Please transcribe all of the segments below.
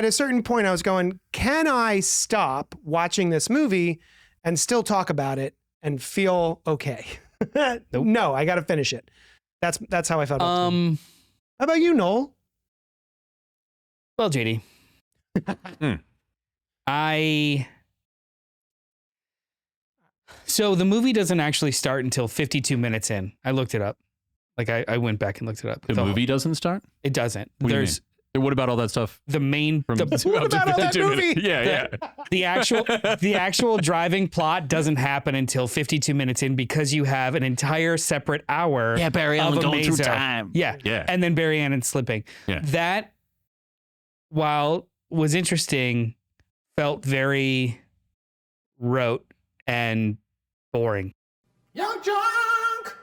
at a certain point, I was going, can I stop watching this movie and still talk about it and feel okay? Nope. No, I got to finish it. That's how I felt. How about you, Noel? Well, JD, So the movie doesn't actually start until 52 minutes in. I looked it up. Like I went back and looked it up. The movie doesn't start? It doesn't. What about all that stuff? The main... What about all that movie? Yeah. The actual driving plot doesn't happen until 52 minutes in because you have an entire separate hour. Yeah, Barry Allen going through time. Yeah. And then Barry Allen slipping. Yeah. That, while was interesting, felt very rote and boring. YUNKJunk!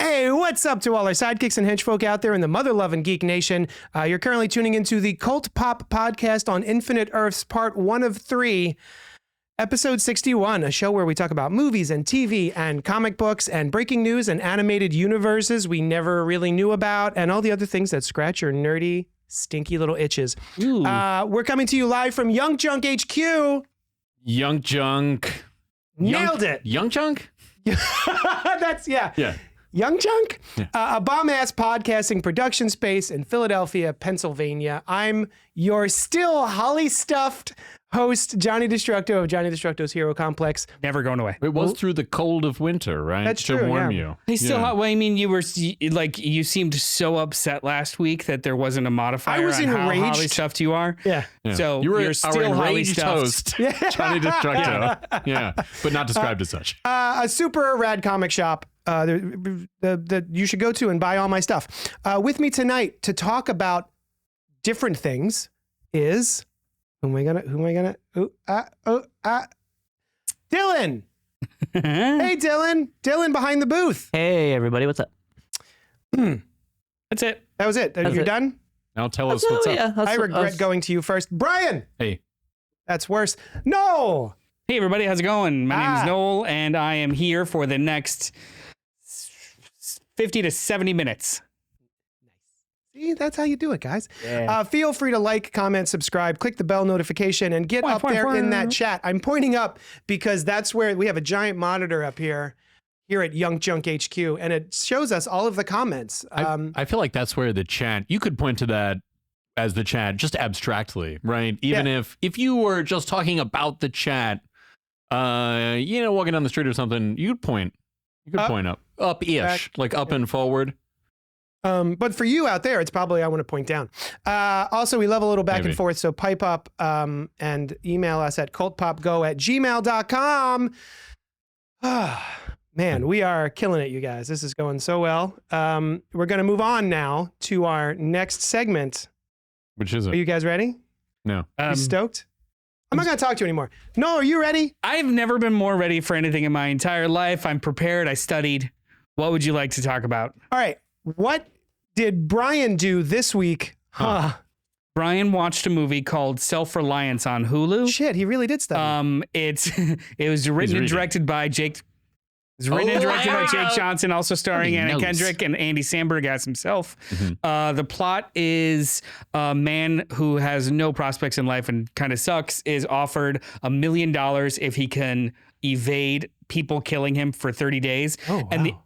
Hey, what's up to all our sidekicks and henchfolk out there in the mother-loving geek nation? You're currently tuning into the Cult Pop podcast on Infinite Earths, part 1 of 3, episode 61, a show where we talk about movies and TV and comic books and breaking news and animated universes we never really knew about and all the other things that scratch your nerdy, stinky little itches. We're coming to you live from YUNKJunk HQ. YUNKJunk. Nailed it. YUNKJunk? That's, yeah. YUNKJunk, a bomb-ass podcasting production space in Philadelphia, Pennsylvania. I'm your still holly-stuffed host, Johnny Destructo of Johnny Destructo's Hero Complex. Never going away. It was through the cold of winter, right? That's true, to warm you. He's still hot. Well, I mean, you were like, you seemed so upset last week that there wasn't a modifier on how holly stuffed you are. Yeah. So you're still holly stuffed. Johnny Destructo. Yeah. But not described as such. A super rad comic shop that you should go to and buy all my stuff. With me tonight to talk about different things is Dylan. Hey, Dylan behind the booth. Hey, everybody, what's up? That's it. That was it. You're done? Now tell us what's up. I regret going to you first. Brian. Hey. That's worse. No. Hey, everybody. How's it going? My name is Noel, and I am here for the next 50 to 70 minutes. See, that's how you do it, guys. Yeah. Feel free to like, comment, subscribe, click the bell notification, and get up there in that chat. I'm pointing up because that's where we have a giant monitor up here at YUNKJunk HQ, and it shows us all of the comments. I feel like that's where the chat, you could point to that as the chat just abstractly, right? Even if you were just talking about the chat, walking down the street or something, you could point up-ish, back, like up and forward. But for you out there, it's probably I want to point down. Also, we love a little back and forth, so pipe up and email us at cultpopgo@gmail.com. Man, we are killing it, you guys. This is going so well. We're going to move on now to our next segment. Which is it? Are you guys ready? No. You stoked? I'm not going to talk to you anymore. No, are you ready? I've never been more ready for anything in my entire life. I'm prepared. I studied. What would you like to talk about? All right. What did Brian do this week? Brian watched a movie called Self-Reliance on Hulu. Shit, he really did study. It was written and directed by Jake. It was written and directed by Jake Johnson, also starring Anna Kendrick and Andy Samberg as himself. Mm-hmm. The plot is a man who has no prospects in life and kind of sucks is offered $1 million if he can evade people killing him for 30 days. Oh, wow.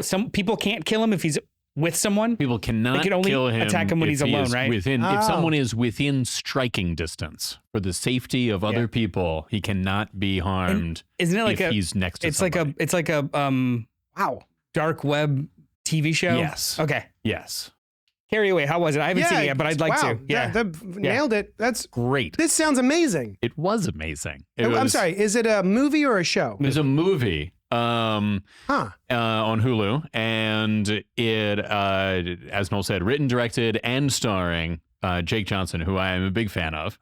Some people can't kill him if he's with someone. People cannot kill him. Attack him when he's alone, right? If someone is within striking distance for the safety of other people, he cannot be harmed. Isn't it like he's next to somebody. It's like a dark web TV show? Yes. Okay. Yes. Carry away. How was it? I haven't seen it yet, but I'd like to. Yeah. Nailed it. That's great. This sounds amazing. It was amazing. I'm sorry. Is it a movie or a show? It's a movie. On Hulu, and it, as Noel said, written, directed, and starring Jake Johnson, who I am a big fan of.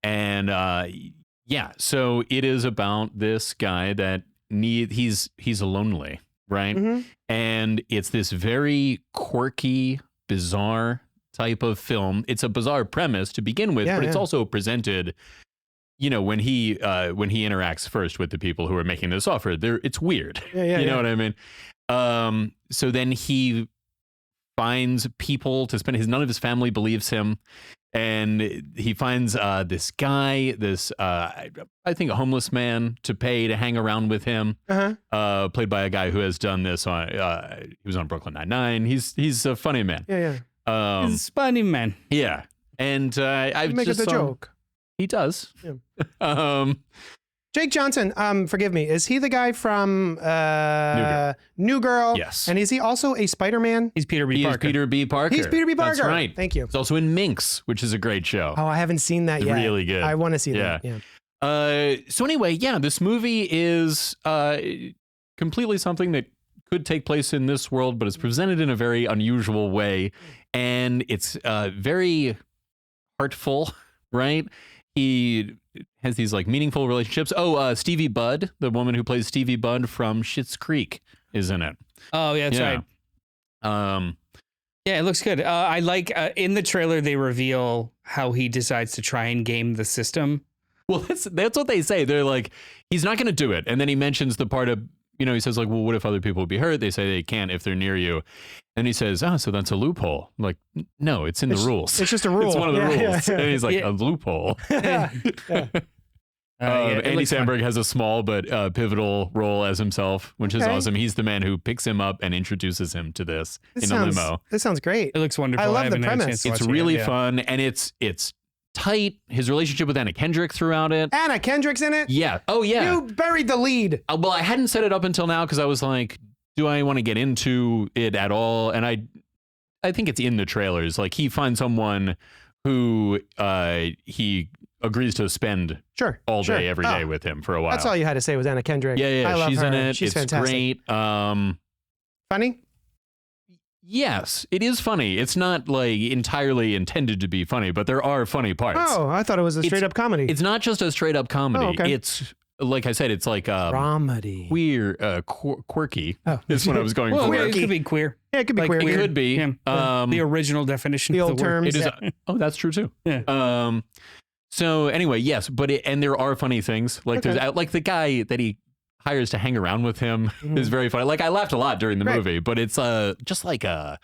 And so it is about this guy that he's lonely, right? Mm-hmm. And it's this very quirky, bizarre type of film. It's a bizarre premise to begin with, but it's also presented. When he interacts first with the people who are making this offer, it's weird. You know what I mean? So then he finds people to spend none of his family believes him. And he finds this guy, I think a homeless man, to pay to hang around with him. Played by a guy who has done this on. He was on Brooklyn Nine-Nine. He's a funny man. Yeah. He's a funny man. Yeah, and I make just it a joke. He does. Yeah. Jake Johnson, forgive me, is he the guy from New Girl? Yes. And is he also a Spider-Man? He's Peter B. Parker. He's Peter B. Parker. He's Peter B. Parker. That's right. Thank you. He's also in Minx, which is a great show. Oh, I haven't seen that yet. Really good. I want to see that. Yeah. So anyway, this movie is completely something that could take place in this world, but it's presented in a very unusual way. And it's very heartful, right? He has these like meaningful relationships. Oh, Stevie Budd, the woman who plays Stevie Budd from Schitt's Creek, is in it. Oh, yeah, that's right. Yeah, it looks good. I like in the trailer they reveal how he decides to try and game the system. Well, that's what they say. They're like, he's not going to do it, and then he mentions the part of, he says like, well, what if other people would be hurt? They say they can't if they're near you. And he says, so that's a loophole. I'm like, no, it's in the rules. It's just a rule. It's one of the rules. Yeah. And he's like, a loophole. Andy Samberg has a small but pivotal role as himself, which is awesome. He's the man who picks him up and introduces him to this in a limo. This sounds great. It looks wonderful. I love the premise. It's really fun, and it's tight. His relationship with Anna Kendrick throughout it. Anna Kendrick's in it? Yeah. Oh, yeah. You buried the lead. Well, I hadn't set it up until now because I was like, do I want to get into it at all? And I think it's in the trailers. Like, he finds someone who he agrees to spend all day, every day with him for a while. That's all you had to say was Anna Kendrick. Yeah. I love she's her. in it. She's it's fantastic. Great. Funny? Yes, it is funny. It's not like entirely intended to be funny, but there are funny parts. Oh, I thought it was a straight up comedy. It's not just a straight up comedy. Oh, okay. It's, like I said, it's like comedy. Queer, quirky. Oh. Is what I was going for. It could be queer. Yeah, it could be queer. It could be. Yeah. The original definition the of old the word. terms. It is. Oh, that's true too. Yeah. So anyway, yes, but and there are funny things. Like there's like the guy that he hires to hang around with him is very funny. Like I laughed a lot during the movie, but it's just like a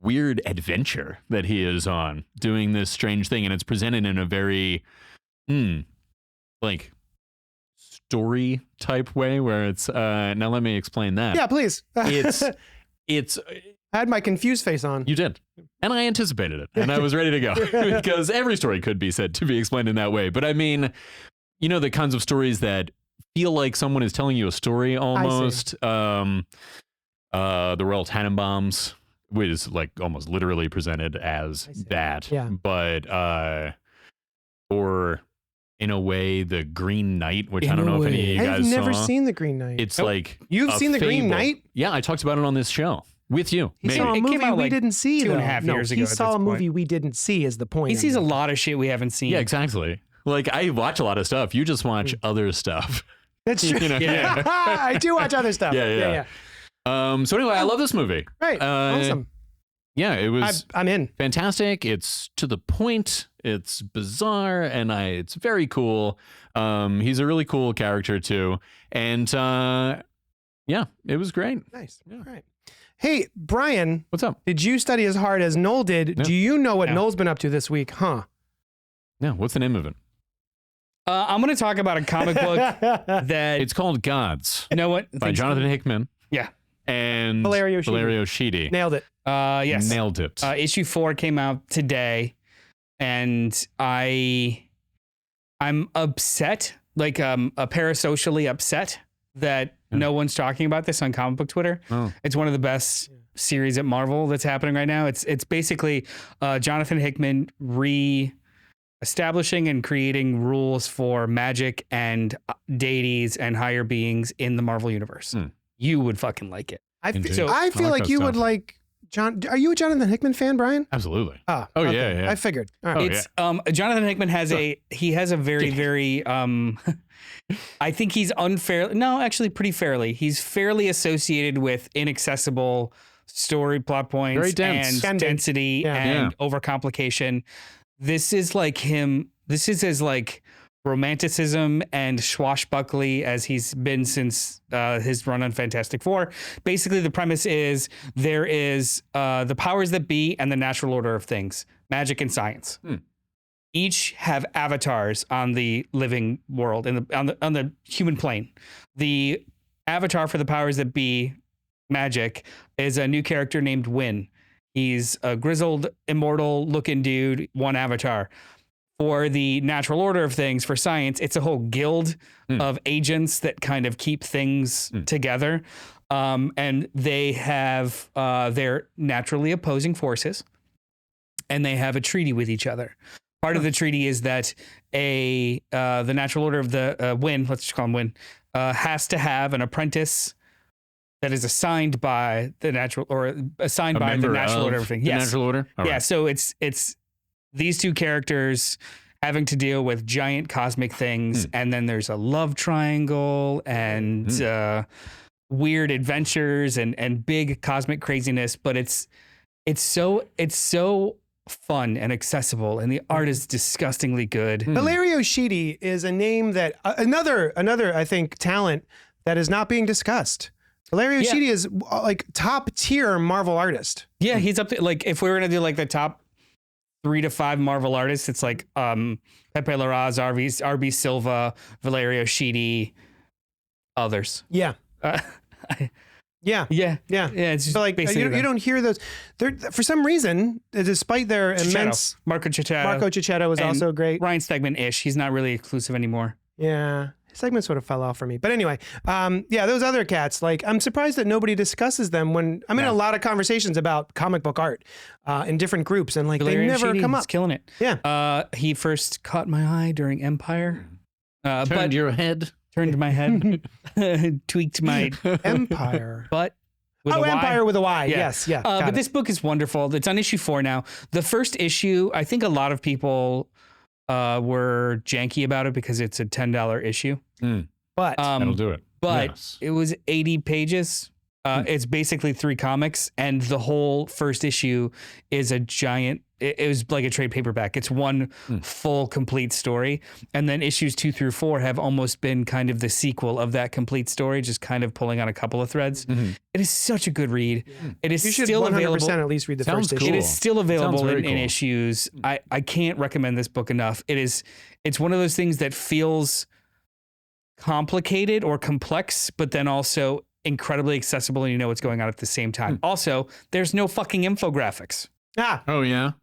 weird adventure that he is on doing this strange thing, and it's presented in a very like story type way where it's now let me explain that. Yeah, please. It's I had my confused face on. You did. And I anticipated it. And I was ready to go. Because every story could be said to be explained in that way. But I mean, the kinds of stories that feel like someone is telling you a story almost. The Royal Tenenbaums, which is like almost literally presented as that. Yeah. But or in a way, the Green Knight, which I don't know if any of you guys saw. I've never seen the Green Knight. It's like You've seen the Green Knight? Yeah, I talked about it on this show. With you. He saw a movie we didn't see, 2.5 years ago. He saw a movie we didn't see is the point. He sees a lot of shit we haven't seen. Yeah, exactly. Like, I watch a lot of stuff. You just watch other stuff. That's true. I do watch other stuff. Yeah. So anyway, I love this movie. Right. Awesome. Yeah, it was I'm in. Fantastic. It's to the point. It's bizarre, and it's very cool. He's a really cool character, too. And yeah, it was great. Nice. Yeah. All right. Hey, Brian. What's up? Did you study as hard as Noel did? No. Do you know what Noel's been up to this week? Huh? No. What's the name of it? I'm going to talk about a comic book that... It's called Gods. You know what? By Jonathan Hickman. Yeah. And Valerio Sheedy. Nailed it. Yes. Nailed it. Issue 4 came out today, and I'm upset, like parasocially upset that no one's talking about this on comic book Twitter. Oh. It's one of the best series at Marvel that's happening right now. It's basically Jonathan Hickman re-establishing and creating rules for magic and deities and higher beings in the Marvel universe. You would fucking like it. I feel like you would like John. Are you a Jonathan Hickman fan, Brian? Absolutely. Oh, okay. Yeah. I figured. All right. It's Jonathan Hickman has a very I think he's pretty fairly. He's fairly associated with inaccessible story plot points, very dense. And density and overcomplication. This is like him. This is his like romanticism and swashbuckly as he's been since his run on Fantastic Four. Basically, the premise is there is the powers that be and the natural order of things, magic and science. Each have avatars on the living world on the human plane. The avatar for the powers that be, magic, is a new character named Win. He's a grizzled, immortal-looking dude, one avatar. For the natural order of things, for science, it's a whole guild of agents that kind of keep things together. And they have their naturally opposing forces, and they have a treaty with each other. Part of the treaty is that the natural order of the Win, let's just call him Win, has to have an apprentice that is assigned by the natural order of things. Yes. Natural order? All right. So it's these two characters having to deal with giant cosmic things, and then there's a love triangle and weird adventures and big cosmic craziness, but it's so fun and accessible, and the art is disgustingly good. Valerio Schiti is a name that another I think talent that is not being discussed. Valerio Schiti is like top tier Marvel artist. Yeah, he's up to, like, if we were gonna do like the top 3 to 5 Marvel artists, it's like Pepe Larraz, RB Silva, Valerio Schiti, others. Yeah. Yeah. It's just so like basically you don't hear those. They're, for some reason, despite their immense. Marco Cicchetto was also great. Ryan Stegman-ish. He's not really exclusive anymore. Yeah. Segment sort of fell off for me. But anyway, those other cats, like, I'm surprised that nobody discusses them when I'm in a lot of conversations about comic book art in different groups, and like Valerio they never Schiti, come up. He's killing it. Yeah. He first caught my eye during Empire. Turned your head. Turned my head. Tweaked my Empire. butt. Empire with a Y. Yeah. Yes. Yeah. But this book is wonderful. It's on issue 4 now. The first issue, I think a lot of people were janky about it because it's a $10 issue. But that'll do it. But it was 80 pages. It's basically 3 comics, and the whole first issue is a giant. It was like a trade paperback. It's one full, complete story, and then issues 2 through 4 have almost been kind of the sequel of that complete story, just kind of pulling on a couple of threads. It is such a good read. It is still 100% available. At least read the first issue. It is still available in issues. I can't recommend this book enough. It's one of those things that feels complicated or complex, but then also incredibly accessible, and you know what's going on at the same time. Also, there's no fucking infographics. Oh yeah.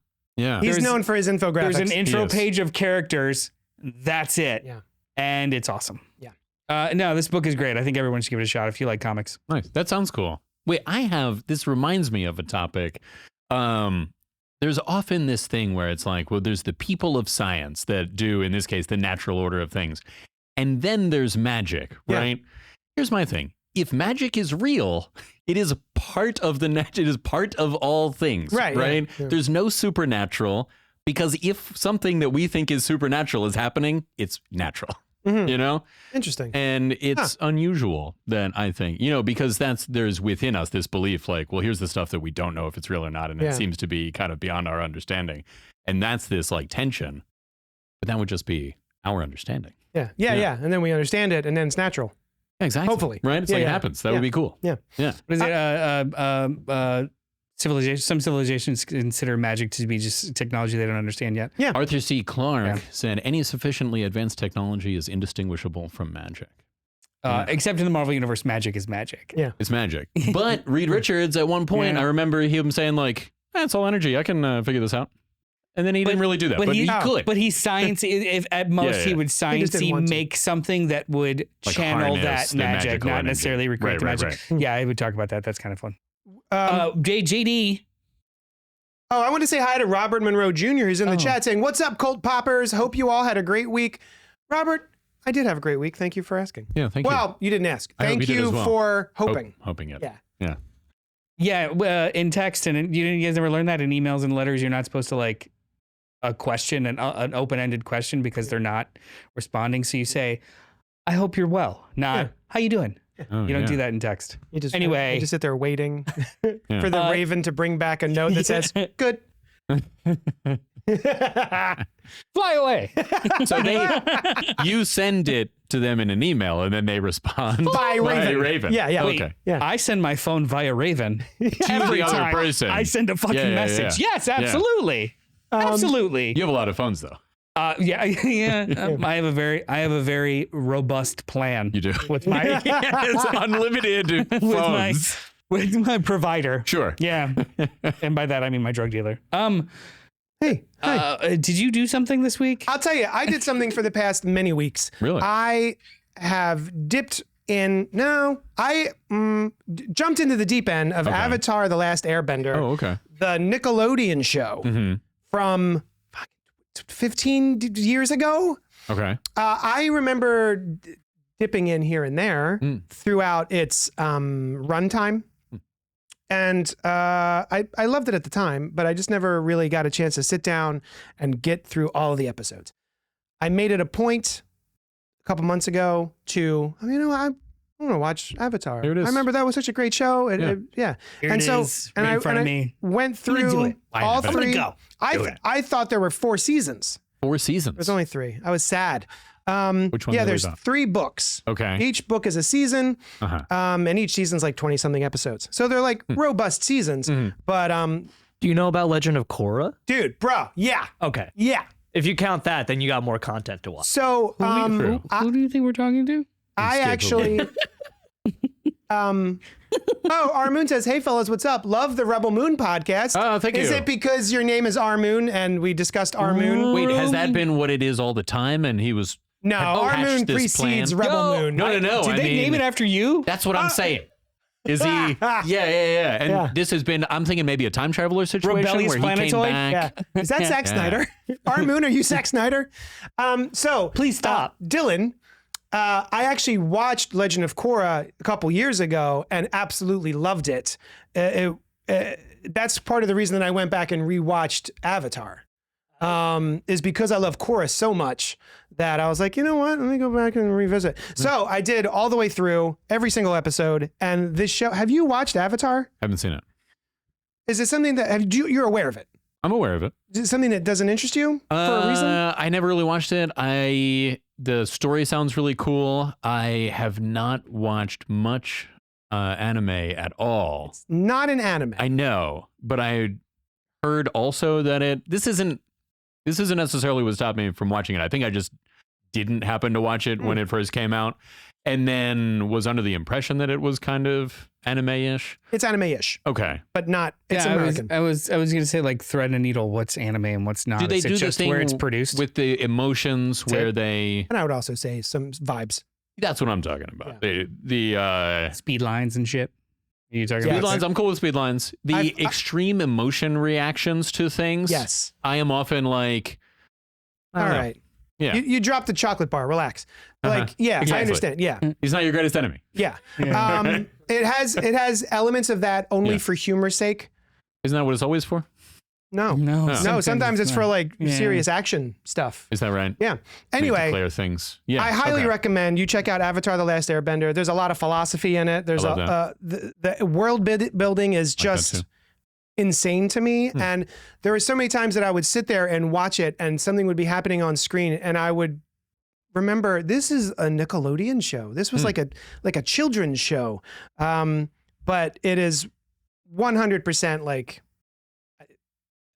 He's known for his infographics. There's an intro page of characters. That's it. Yeah. And it's awesome. Yeah. No, this book is great. I think everyone should give it a shot if you like comics. Nice. That sounds cool. Wait, this reminds me of a topic. There's often this thing where it's like, well, there's the people of science that do, in this case, the natural order of things. And then there's magic, right? Yeah. Here's my thing. If magic is real, it is part of it is part of all things, right? Yeah. There's no supernatural, because if something that we think is supernatural is happening, it's natural, you know? Interesting. And it's unusual then, I think, because there's within us this belief like, well, here's the stuff that we don't know if it's real or not. And it seems to be kind of beyond our understanding. And that's this like tension, but that would just be our understanding. Yeah. And then we understand it, and then it's natural. Exactly. Hopefully. Right? It's it happens. That would be cool. Yeah. What is it? Some civilizations consider magic to be just technology they don't understand yet. Yeah. Arthur C. Clarke said any sufficiently advanced technology is indistinguishable from magic. Except in the Marvel Universe, magic is magic. Yeah. It's magic. But Reed Richards, at one point, I remember him saying like, it's all energy. I can figure this out. And then he didn't really do that, but he could. But he science, if at most he would science-y make something that would like channel that magic, not necessarily recreate the magic. Right. Yeah, I would talk about that. That's kind of fun. JD. Oh, I want to say hi to Robert Monroe Jr. who's in the chat saying, "What's up, Cult Poppers? Hope you all had a great week." Robert, I did have a great week. Thank you for asking. Yeah, thank you. Well, you didn't ask. Thank you for hoping. Hoping it. Yeah. Yeah, in text, and you guys ever learn that in emails and letters, you're not supposed to like a question, an open-ended question, because they're not responding. So you say, "I hope you're well," not "How you doing?" Yeah. You don't do that in text. You just sit there waiting for the Raven to bring back a note that says "Good." Fly away. So you send it to them in an email, and then they respond by Raven. Yeah. Wait, Okay. Yeah. I send my phone via Raven to every the other time person. I send a fucking message. Yeah. Yes, absolutely. Absolutely. You have a lot of phones, though. Yeah. I have a very robust plan. You do. With my It's unlimited phones. With my provider. Sure. Yeah. And by that I mean my drug dealer. Hey. Hi. Did you do something this week? I'll tell you, I did something for the past many weeks. Really? I have dipped in. No, I jumped into the deep end of Avatar: The Last Airbender. Oh, okay. The Nickelodeon show from 15 years ago. Okay. I remember dipping in here and there throughout its runtime. And I loved it at the time, but I just never really got a chance to sit down and get through all of the episodes. I made it a point a couple months ago to, I want to watch Avatar. Here it is. I remember that was such a great show. Here and it so, is, and right in front of me. Went through all I'm three. gonna go. I thought there were 4 seasons. 4 seasons. There's only 3. I was sad. Which one? Yeah, there's 3 books. Okay. Each book is a season, and each season's like 20-something episodes. So they're like robust seasons. But do you know about Legend of Korra? dude, bro, yeah, Okay. yeah. If you count that, then you got more content to watch. So Who do you think we're talking to? I actually. Armoon says, "Hey fellas, what's up? Love the Rebel Moon podcast. Oh, thank you. Is it because your name is Armoon and we discussed Armoon? Wait, has that been what it is all the time? And he was No, Armoon this precedes plan? Rebel Moon. No. Did they name it after you? That's what I'm saying. Is he? Yeah. And this has been. I'm thinking maybe a time traveler situation Rebellious where he came planetoid? back. Yeah. Is that Zack Snyder? Armoon, are you Zack Snyder? So Please stop. Dylan. I actually watched Legend of Korra a couple years ago and absolutely loved it. That's part of the reason that I went back and rewatched Avatar. Is because I love Korra so much that I was like, you know what? Let me go back and revisit. So I did all the way through every single episode. And this show, have you watched Avatar? Haven't seen it. Is it something that you're aware of it? I'm aware of it. Is it something that doesn't interest you for a reason? I never really watched it. The story sounds really cool. I have not watched much anime at all. It's not an anime. I know, but I heard also that this isn't necessarily what stopped me from watching it. I think I just didn't happen to watch it when it first came out, and then was under the impression that it was kind of anime-ish. It's anime-ish, Okay. but not. It's American. I was gonna say like thread and needle. What's anime and what's not? Do they Is it do just the thing where it's produced with the emotions where they? And I would also say some vibes. That's what I'm talking about. The speed lines and shit? Are you talking speed about lines. I'm cool with speed lines. The extreme emotion reactions to things. Yes. I am often like. All right. Yeah. You dropped the chocolate bar. Relax. Like, yeah, Exactly. I understand. Yeah. He's not your greatest enemy. Yeah. It has elements of that only for humor's sake. Isn't that what it's always for? No. No. Sometimes it's for like serious action stuff. Is that right? Yeah. Anyway, declare things. Yeah. I highly recommend you check out Avatar: The Last Airbender. There's a lot of philosophy in it. There's the world building is just insane to me. And there were so many times that I would sit there and watch it and something would be happening on screen and I would remember this is a Nickelodeon show. This was like a children's show. But it is 100% like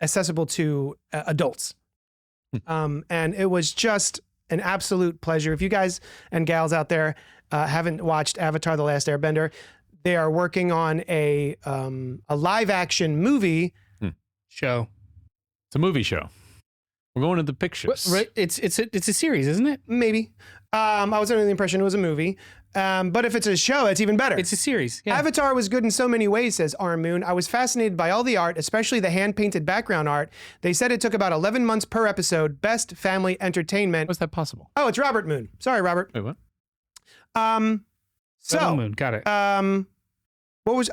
accessible to adults. And it was just an absolute pleasure. If you guys and gals out there haven't watched Avatar: The Last Airbender, they are working on a live action movie show. It's a movie show. We're going to the pictures. Right? It's a series, isn't it? Maybe. I was under the impression it was a movie. But if it's a show, it's even better. It's a series. Yeah. Avatar was good in so many ways, says Armoon. I was fascinated by all the art, especially the hand-painted background art. They said it took about 11 months per episode. Best family entertainment. How's that possible? Oh, it's Robert Moon. Sorry, Robert. Wait, what? So Moon, got it. what was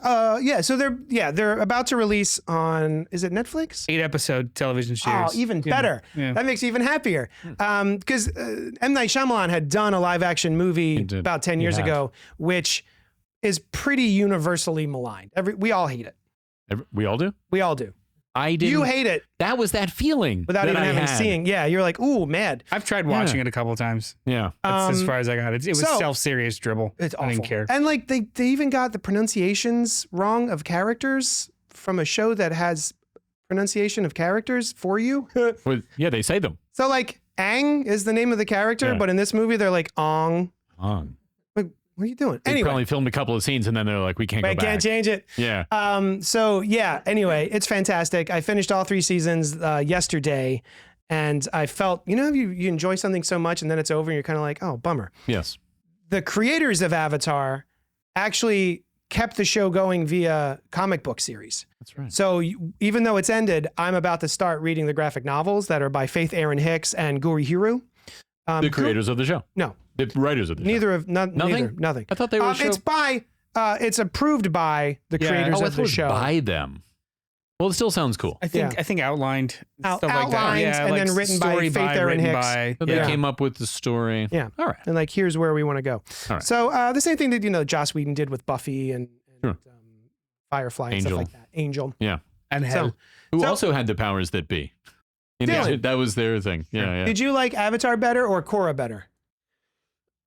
so they're about to release on, is it Netflix? 8-episode television series. Oh, even better. Yeah. That makes me even happier. Because M. Night Shyamalan had done a live action movie about 10 years ago, which is pretty universally maligned. We all hate it. We all do? We all do. I didn't. You hate it That was that feeling without that even I having had. seen. Yeah, you're like, ooh, mad. I've tried watching it a couple of times. Yeah. That's as far as I got. It was self-serious dribble. It's awful. I didn't care. And like they even got the pronunciations wrong of characters from a show that has pronunciation of characters for you. Well, yeah, they say them. So like Aang is the name of the character, but in this movie they're like Ong. Ong. Like, what are you doing? They Anyway, probably filmed a couple of scenes and then they're like, we can't go back. can't change it. Yeah. So yeah, anyway, it's fantastic. I finished all 3 seasons yesterday, and I felt, you enjoy something so much and then it's over and you're kind of like, oh, bummer. Yes. The creators of Avatar actually kept the show going via comic book series. That's right. So even though it's ended, I'm about to start reading the graphic novels that are by Faith Aaron Hicks and Guri Hiru. The creators of the show. No. The writers of the show. Nothing? Nothing. I thought they were it's approved by the creators of the show. By them. Well, it still sounds cool. I think outlined stuff like that. Outlined Yeah, and like then written by story Faith Aaron written Hicks. by- So they came up with the story. Yeah. All right. And like, here's where we want to go. All right. So the same thing that, Joss Whedon did with Buffy and Sure. Firefly and Angel. stuff like that. Angel. Yeah. And hell. Who So- also had the powers that be. Dylan. That was their thing. Yeah, yeah. Did you like Avatar better or Korra better?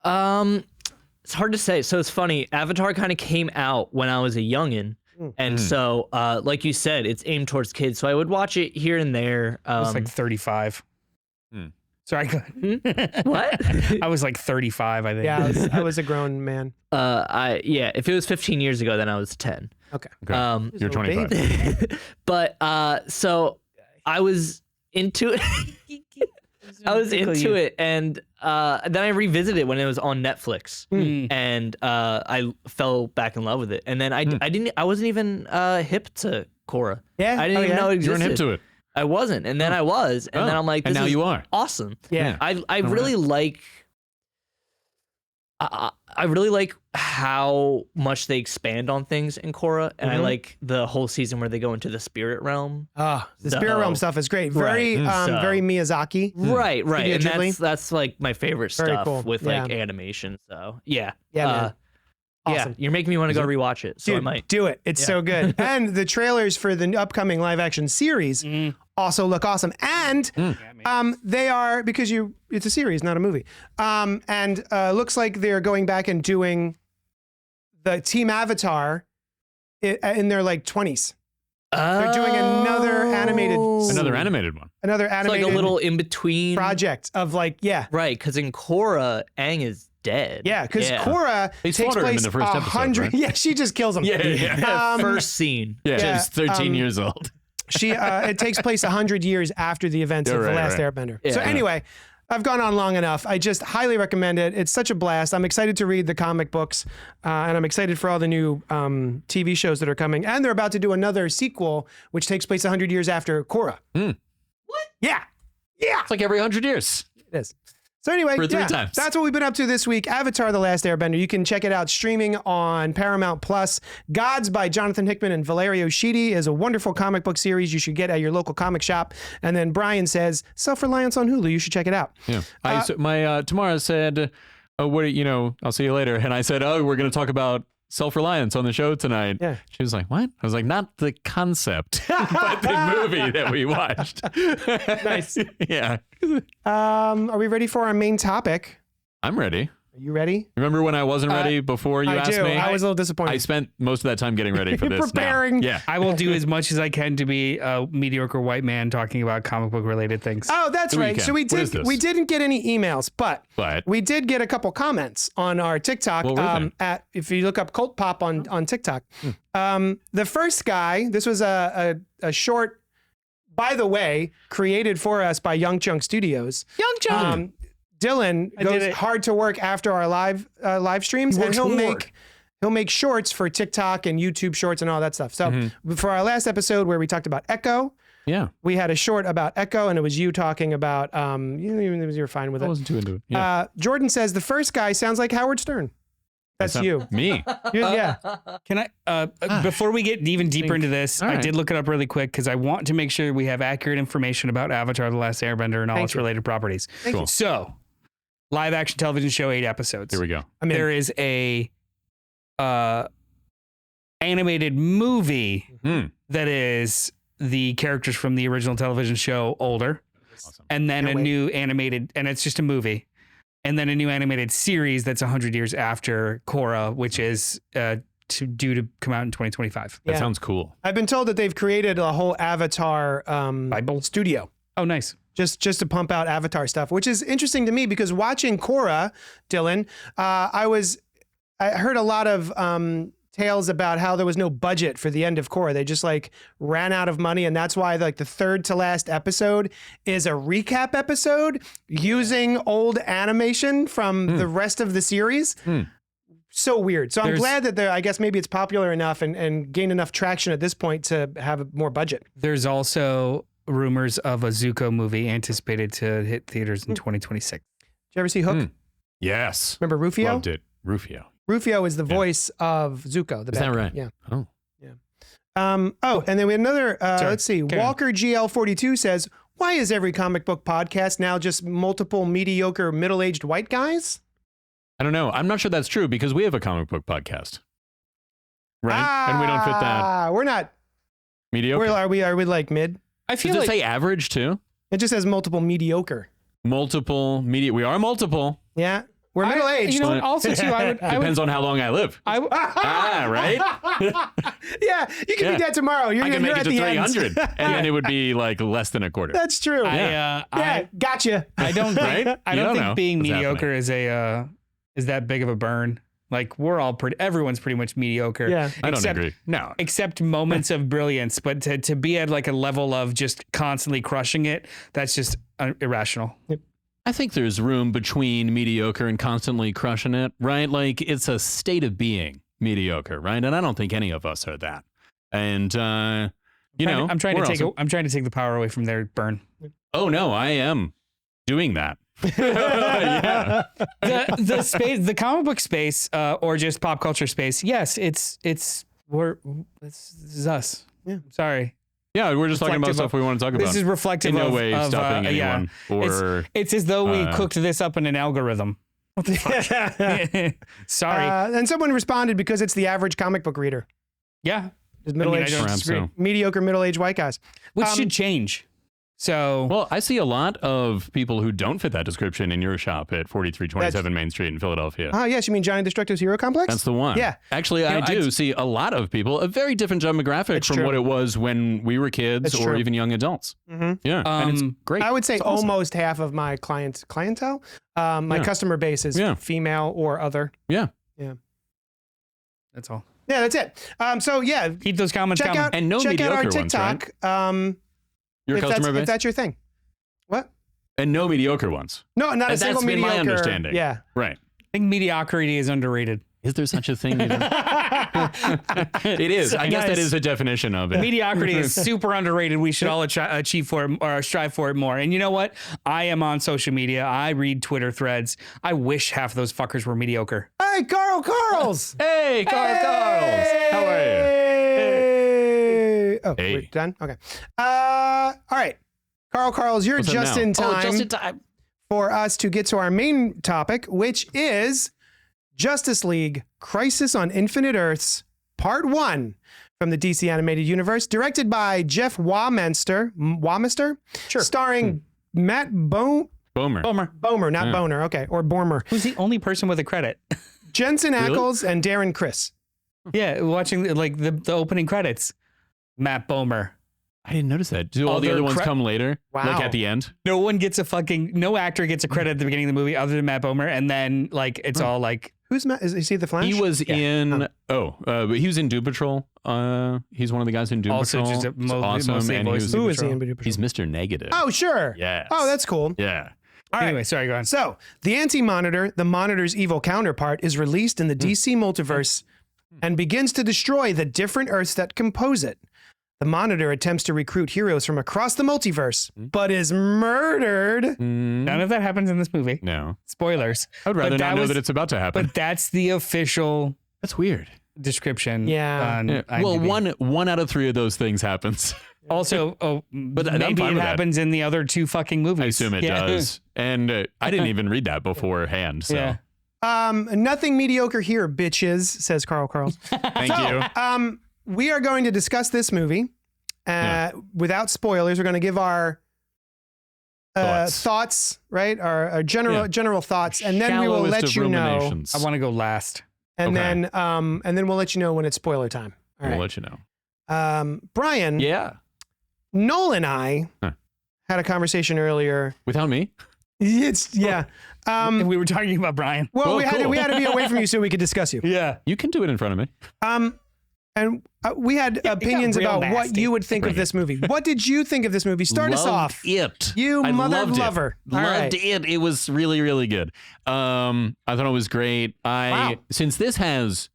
It's hard to say. So it's funny. Avatar kind of came out when I was a youngin'. And so, like you said, it's aimed towards kids. So I would watch it here and there. I was like 35. Sorry. go ahead. What? I was like 35, I think. Yeah, I was a grown man. If it was 15 years ago, then I was 10. Okay. Okay. You're 25. But so I was into it. I was into it, and then I revisited it when it was on Netflix, and I fell back in love with it. And then I wasn't even hip to Korra. Yeah? I didn't even know it You existed. weren't hip to it. I wasn't, and then I was, and then I'm like, And this now is you are. awesome. Yeah. I really like. I really like how much they expand on things in Korra, and I like the whole season where they go into the spirit realm. The Spirit Realm stuff is great. Very, Right. very Miyazaki. Right, and Ghibli. that's like my favorite Very stuff cool. with like Yeah. animation. So yeah, Man. Awesome. yeah, you're making me want to go rewatch it. So I Dude, might. do it. It's so good. And the trailers for the upcoming live action series also look awesome. And they are, because it's a series, not a movie. And looks like they're going back and doing the Team Avatar in their like 20s. They're doing another animated Another animated one. Another It's animated like a little in between project of like, right? Because in Korra, Aang is dead. Yeah, because Korra They takes slaughter him in place the first episode, 100. right? Yeah, she just kills him. Yeah. First scene. Yeah, she's 13 years old. It takes place 100 years after the events of The Last Airbender. So anyway, I've gone on long enough. I just highly recommend it. It's such a blast. I'm excited to read the comic books, and I'm excited for all the new TV shows that are coming. And they're about to do another sequel, which takes place 100 years after Korra. What? Yeah. It's like every 100 years. It is. So anyway, For 3 times. That's what we've been up to this week. Avatar: The Last Airbender. You can check it out streaming on Paramount Plus. Gods by Jonathan Hickman and Valerio Schiti is a wonderful comic book series you should get at your local comic shop. And then Brian says Self-Reliance on Hulu. You should check it out. Yeah. My Tamara said, "Oh, what? I'll see you later." And I said, "Oh, we're going to talk about self-reliance on the show tonight." Yeah. She was like, "What?" I was like, "Not the concept, but the movie that we watched." Nice. Yeah. Are we ready for our main topic? I'm ready. Are you ready? Remember when I wasn't ready before you I asked do. me? I was a little disappointed. I spent most of that time getting ready for this. Preparing. Now. Yeah. I will do as much as I can to be a mediocre white man talking about comic book related things. Oh, that's So we right. can. So What is this? we didn't get any emails, but But we did get a couple comments on our TikTok. What were they? At if you look up CultPop on TikTok. The first guy, this was a short, by the way, created for us by YUNKJunk Studios. YUNKJunk. Dylan did goes it. hard to work after our live streams, and he'll make shorts for TikTok and YouTube Shorts and all that stuff. So for our last episode where we talked about Echo, yeah, we had a short about Echo, and it was you talking about you were fine with I it. wasn't too into it. Yeah. Jordan says the first guy sounds like Howard Stern. That's you. Me. Yeah. Can I, before we get even deeper into this, All I right. did look it up really quick because I want to make sure we have accurate information about Avatar: The Last Airbender and all Thank its you. related properties. Thank you. So, live action television show, 8 episodes. Here we go. I'm in. There is a animated movie Hmm. that is the characters from the original television show older, and then new animated, and it's just a movie, and then a new animated series that's 100 years after Korra, which is due to come out in 2025. That sounds cool. I've been told that they've created a whole Avatar Bible studio. Oh, nice. Just to pump out Avatar stuff, which is interesting to me because watching Korra, Dylan, I heard a lot of tales about how there was no budget for the end of Korra. They just like ran out of money, and that's why like the third to last episode is a recap episode using old animation from the rest of the series. So weird. So I'm glad that I guess maybe it's popular enough and gained enough traction at this point to have more budget. There's also rumors of a Zuko movie anticipated to hit theaters in 2026. Did you ever see Hook? Yes. Remember Rufio? Loved it. Rufio. Rufio is the voice of Zuko. Is that right? Yeah. Oh. Yeah. And then we had another, let's see. Walker GL42 says, why is every comic book podcast now just multiple mediocre middle-aged white guys? I don't know. I'm not sure that's true because we have a comic book podcast. Right? And we don't fit that. We're not Mediocre. Are we like mid? I feel Does it say average too? It just says multiple mediocre. Multiple media. We are multiple. Yeah. We're middle-aged. You know what? Also, too, Depends on how long I live. Right? Yeah, you can be dead tomorrow. I can make it to 300, and then it would be like less than a quarter. That's true. Gotcha. I don't Right? I don't think being what's mediocre is that big of a burn. Like everyone's pretty much mediocre. Yeah. I don't agree. No. Except moments of brilliance, but to be at like a level of just constantly crushing it, that's just irrational. Yep. I think there's room between mediocre and constantly crushing it, right? Like it's a state of being mediocre, right? And I don't think any of us are that. And I'm trying to take the power away from their burn. Oh no, I am doing that. Yeah. The comic book space, or just pop culture space. Yes, this is us. Yeah. Sorry. Yeah, we're just talking about stuff we want to talk about. This is reflective in no of way stopping anyone. Or it's as though we cooked this up in an algorithm. What the fuck? Sorry. And someone responded because it's the average comic book reader. Yeah. Middle-aged, mediocre middle-aged white guys. Which should change. So, well, I see a lot of people who don't fit that description in your shop at 4327 Main Street in Philadelphia. Oh, yes. You mean Johnny Destructo's Hero Complex? That's the one. Yeah. Actually, I do see a lot of people, a very different demographic from what it was when we were kids or even young adults. Mm-hmm. Yeah. And it's great. I would say almost half of my clientele, my customer base is female or other. Yeah. Yeah. That's all. Yeah, that's it. So, yeah. Keep those comments coming. And no check out our mediocre TikTok. Ones, right? Your customer base? If that's your thing. What? And no mediocre ones. No, not a single mediocre. That's been my understanding. Yeah. Right. I think mediocrity is underrated. Is there such a thing? It is. I guess that is a definition of it. Mediocrity is super underrated. We should all achieve for it or strive for it more. And you know what? I am on social media. I read Twitter threads. I wish half of those fuckers were mediocre. Hey, Carls. Hey, Carls. How are you? Oh, we're done? Okay. All right. Carls, you're just in time for us to get to our main topic, which is Justice League Crisis on Infinite Earths, Part 1 from the DC Animated Universe, directed by Jeff Wamister, starring Matt Bomer, not Boner, okay, or Bormer. Who's the only person with a credit? Jensen Ackles and Darren Criss. Yeah, watching like the opening credits. Matt Bomer. I didn't notice that. Do all the other ones come later? Wow. Like at the end? No actor gets a credit at the beginning of the movie other than Matt Bomer, and then like it's all like who's Matt? Is he the Flash? He was in but he was in Doom Patrol. He's one of the guys in Doom Patrol. Just awesome. And who is he in Doom Patrol? He's Mr. Negative. Oh, sure. Yes. Oh, that's cool. Yeah. All right. Anyway, sorry, go on. So, the Anti-Monitor, the Monitor's evil counterpart, is released in the DC Multiverse and begins to destroy the different Earths that compose it. The Monitor attempts to recruit heroes from across the multiverse, but is murdered. None of that happens in this movie. No. Spoilers. I would rather not know that it's about to happen. But that's the official That's weird. description. Yeah. On IMDb. Well, one out of 3 of those things happens. Also, but maybe it happens in the other 2 fucking movies. I assume it does. And I didn't even read that beforehand. So. Yeah. Nothing mediocre here, bitches, says Carls. Thank you. We are going to discuss this movie without spoilers. We're going to give our thoughts, right? Our general thoughts, and then we will let you know. I want to go last. And then we'll let you know when it's spoiler time. All right. We'll let you know. Brian. Yeah. Noel and I had a conversation earlier. Without me? And we were talking about Brian. Well, we had to be away from you so we could discuss you. Yeah. You can do it in front of me. And we had opinions about what you would think of this movie. What did you think of this movie? Start us off. It. You mother lover. Loved it. It was really, really good. I thought it was great. Since this has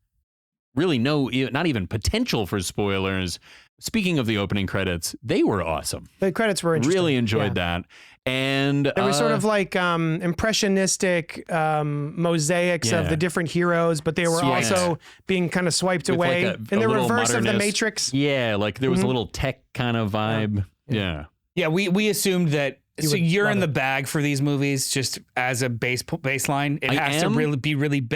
really not even potential for spoilers, speaking of the opening credits, they were awesome. The credits were interesting. Really enjoyed that. And they were sort of like impressionistic mosaics of the different heroes, but they were also being kind of swiped away in the reverse of the Matrix. Yeah, like there was a little tech kind of vibe. Yeah. Yeah, we assumed that. So you're in the bag for these movies just as a baseline. It has to really be really.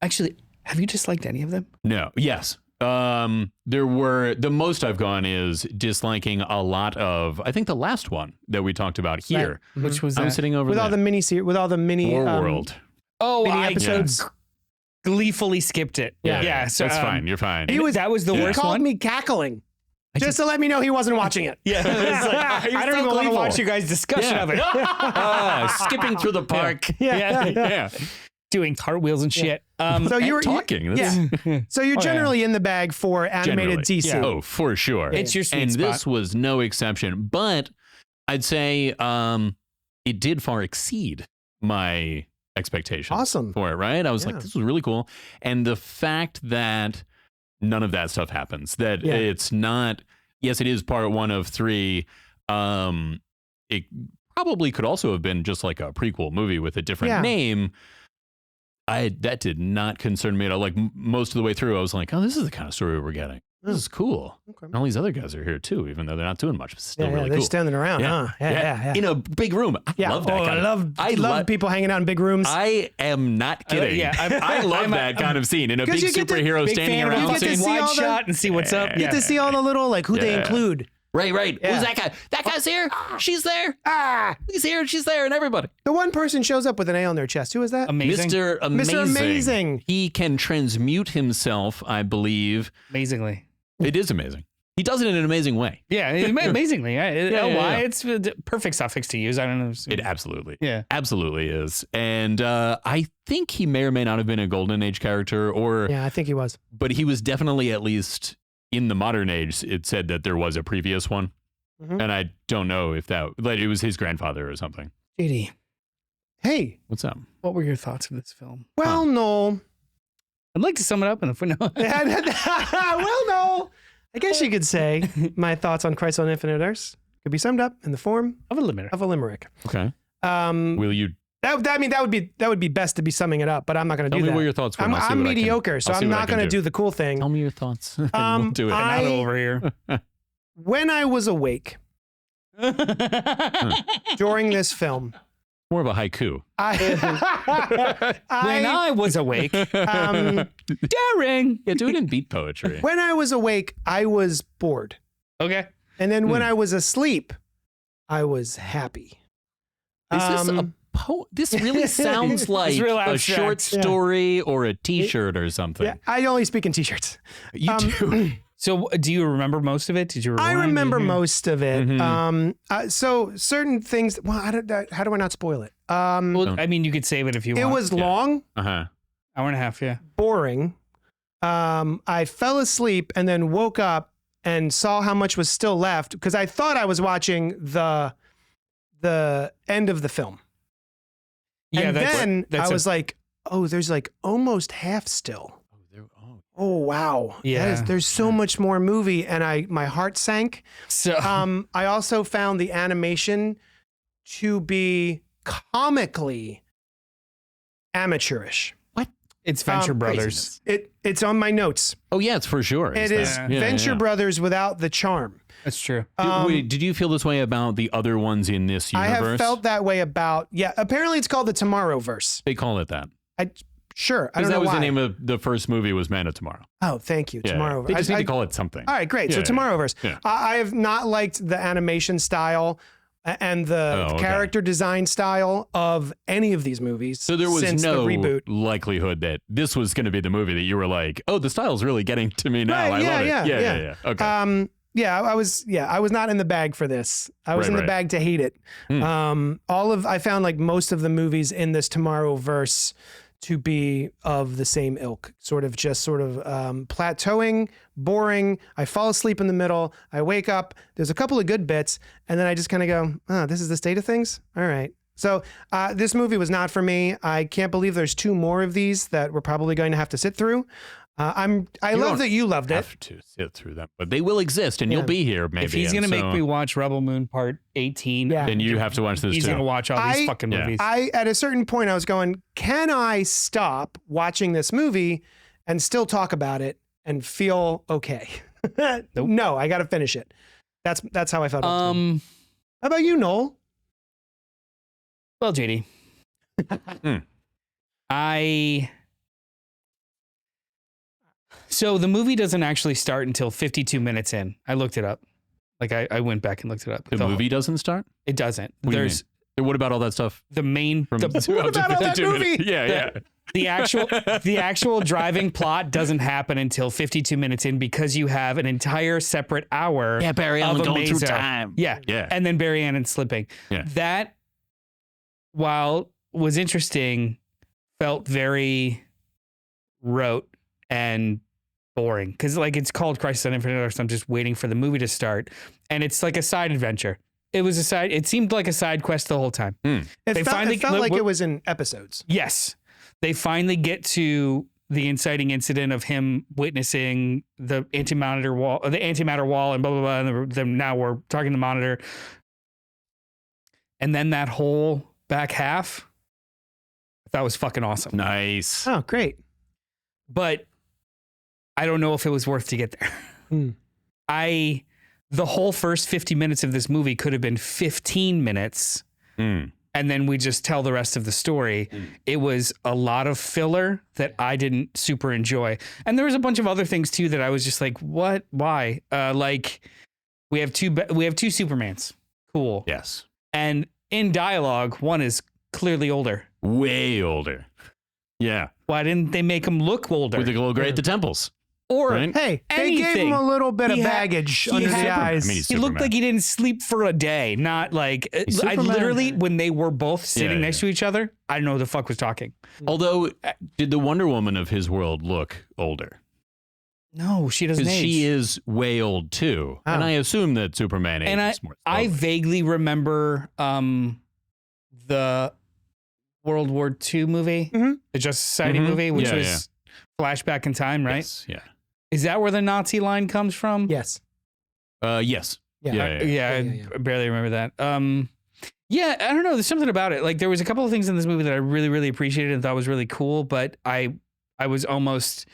Actually, have you disliked any of them? No. Yes. The most I've gone is disliking a lot of, I think the last one that we talked about here. Right. Which was I'm sitting over with there. all the mini World. mini episodes. Gleefully skipped it. Yeah. So that's fine. You're fine. That was the worst one. He called me cackling. Just to let me know he wasn't watching it. Yeah. I don't even want to watch you guys' discussion of it. Skipping through the park. Yeah. Doing cartwheels and shit. So you were talking. So you're generally in the bag for animated DC. Yeah. Oh, for sure. It's your sweet and spot. This was no exception. But I'd say it did far exceed my expectations for it, right? I was like, this was really cool. And the fact that none of that stuff happens, that it's not, yes, it is part 1 of 3. It probably could also have been just like a prequel movie with a different name. That did not concern me at all. Like most of the way through, I was like, oh, this is the kind of story we're getting. This is cool. Okay. And all these other guys are here too, even though they're not doing much. But still really they're cool. standing around, huh? Yeah. In a big room. I love that kind I love people hanging out in big rooms. I am not kidding. I love that kind of scene in a big superhero standing around. You get to see wide shot and see what's up. You get to see all the little, like, who they include. Right. Yeah. Who's that guy? That guy's here. She's there. He's here and she's there and everybody. The one person shows up with an A on their chest. Who is that? Amazing. Mr. Amazing. Mr. Amazing. He can transmute himself, I believe. Amazingly. It is amazing. He does it in an amazing way. Yeah, amazingly. It's the perfect suffix to use. I don't know. It absolutely is. And I think he may or may not have been a Golden Age character or... Yeah, I think he was. But he was definitely, at least in the modern age, it said that there was a previous one. Mm-hmm. And I don't know if it was his grandfather or something. JD. Hey. What's up? What were your thoughts of this film? Well, Noel. I'd like to sum it up in a footnote. Well, Noel. I guess you could say my thoughts on Christ on Infinite Earths could be summed up in the form of a limerick. Okay. Will you... That would be best to be summing it up, but I'm not going to do that. Tell me what your thoughts were. I'm mediocre, so I'm not going to do the cool thing. Tell me your thoughts. We'll do it. Not over here. When I was awake during this film, more of a haiku. When I was awake, daring. Yeah, do it in beat poetry. When I was awake, I was bored. Okay. And then when I was asleep, I was happy. Is this this really sounds like a short story or a T-shirt or something. Yeah, I only speak in T-shirts. You do. So, do you remember most of it? Did you? I remember most of it. Mm-hmm. So certain things. Well, how do I not spoil it? Well, I mean, you could save it if you want. It was long. Hour and a half. Yeah. Boring. I fell asleep and then woke up and saw how much was still left because I thought I was watching the end of the film. Yeah. And then I was like, oh, there's like almost half still. Oh wow! Yeah, there's so much more movie, and my heart sank. So, I also found the animation to be comically amateurish. What? It's Venture Brothers. It's on my notes. Oh yeah, it's for sure. It is Venture Brothers without the charm. That's true. Wait, did you feel this way about the other ones in this universe? I have felt that way about. Yeah, apparently it's called the Tomorrowverse. They call it that. Sure. I don't know that was why. the name of the first movie was Man of Tomorrow. Oh, thank you. Yeah. Tomorrowverse. They just need to call it something. All right, great. So Tomorrowverse. Yeah. I have not liked the animation style and the character design style of any of these movies. So there was since no the reboot. likelihood that this was going to be the movie that you were like, oh, the style's really getting to me now. Right, I love it. Yeah. Okay. I was not in the bag for this. I was in the bag to hate it. I found like most of the movies in this Tomorrowverse to be of the same ilk, sort of plateauing, boring. I fall asleep in the middle. I wake up. There's a couple of good bits, and then I just kind of go, "Oh, this is the state of things." All right. So this movie was not for me. I can't believe there's 2 more of these that we're probably going to have to sit through. I love that you loved it. Have to sit through them, but they will exist, and you'll be here maybe. If he's gonna make me watch Rebel Moon Part 18, then you have to watch this he's too. gonna watch all these fucking movies. At a certain point, I was going, can I stop watching this movie and still talk about it and feel okay? Nope. No, I got to finish it. That's how I felt. How about you, Noel? Well, JD, So the movie doesn't actually start until 52 minutes in. I looked it up. Like I went back and looked it up. The movie doesn't start? It doesn't. What about all that stuff? The main... What about all that movie? Yeah. The actual driving plot doesn't happen until 52 minutes in because you have an entire separate hour. Yeah, Barry Allen going through time. Yeah. And then Barry Allen slipping. Yeah. That, while was interesting, felt very rote and boring because like it's called Crisis on Infinite Earths. I'm just waiting for the movie to start, and it's like a side adventure. It seemed like a side quest the whole time. It felt like it was in episodes. Yes, they finally get to the inciting incident of him witnessing the antimatter wall, and blah blah blah. And then now we're talking to Monitor, and then that whole back half, that was fucking awesome. Nice. Oh, great. But I don't know if it was worth to get there. The whole first 50 minutes of this movie could have been 15 minutes, and then we just tell the rest of the story. It was a lot of filler that I didn't super enjoy. And there was a bunch of other things too that I was just like, what? Why? Like we have two Supermans. Cool. Yes. And in dialogue, one is clearly older. Way older. Yeah. Why didn't they make him look older? With the glow gray at the temples. Or hey, they anything. gave him a little bit of baggage under the eyes. He looked like he didn't sleep for a day. Not like I literally, when they were both sitting next to each other, I don't know who the fuck was talking. Although, did the Wonder Woman of his world look older? No, she doesn't age. She is way old too, and I assume that Superman ages more. I vaguely remember the World War II movie, the Justice Society movie, which was flashback in time, right? Yes, yeah. Is that where the Nazi line comes from? Yes. Yes. I barely remember that. Yeah, I don't know. There's something about it. Like there was a couple of things in this movie that I really, really appreciated and thought was really cool, but I was almost,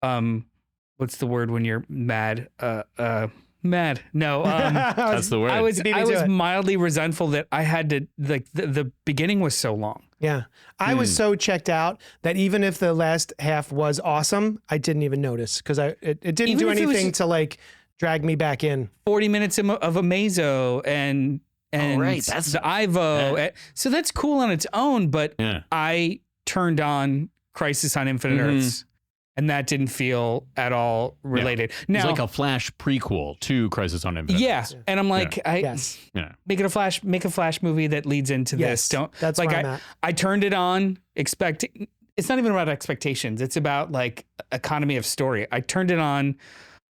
what's the word when you're mad? Mad. No. That's the word. I was mildly resentful that I had to, like, the beginning was so long. Yeah. I was so checked out that even if the last half was awesome, I didn't even notice because it didn't Even do if it was anything to like drag me back in. 40 minutes of Amazo and that's the Ivo. So that's cool on its own, but I turned on Crisis on Infinite Earths. And that didn't feel at all related. Yeah. Now, it's like a Flash prequel to Crisis on Infinite Earths. And I'm like, make a Flash movie that leads into this. That's like where I'm at. I turned it on expecting. It's not even about expectations. It's about like economy of story. I turned it on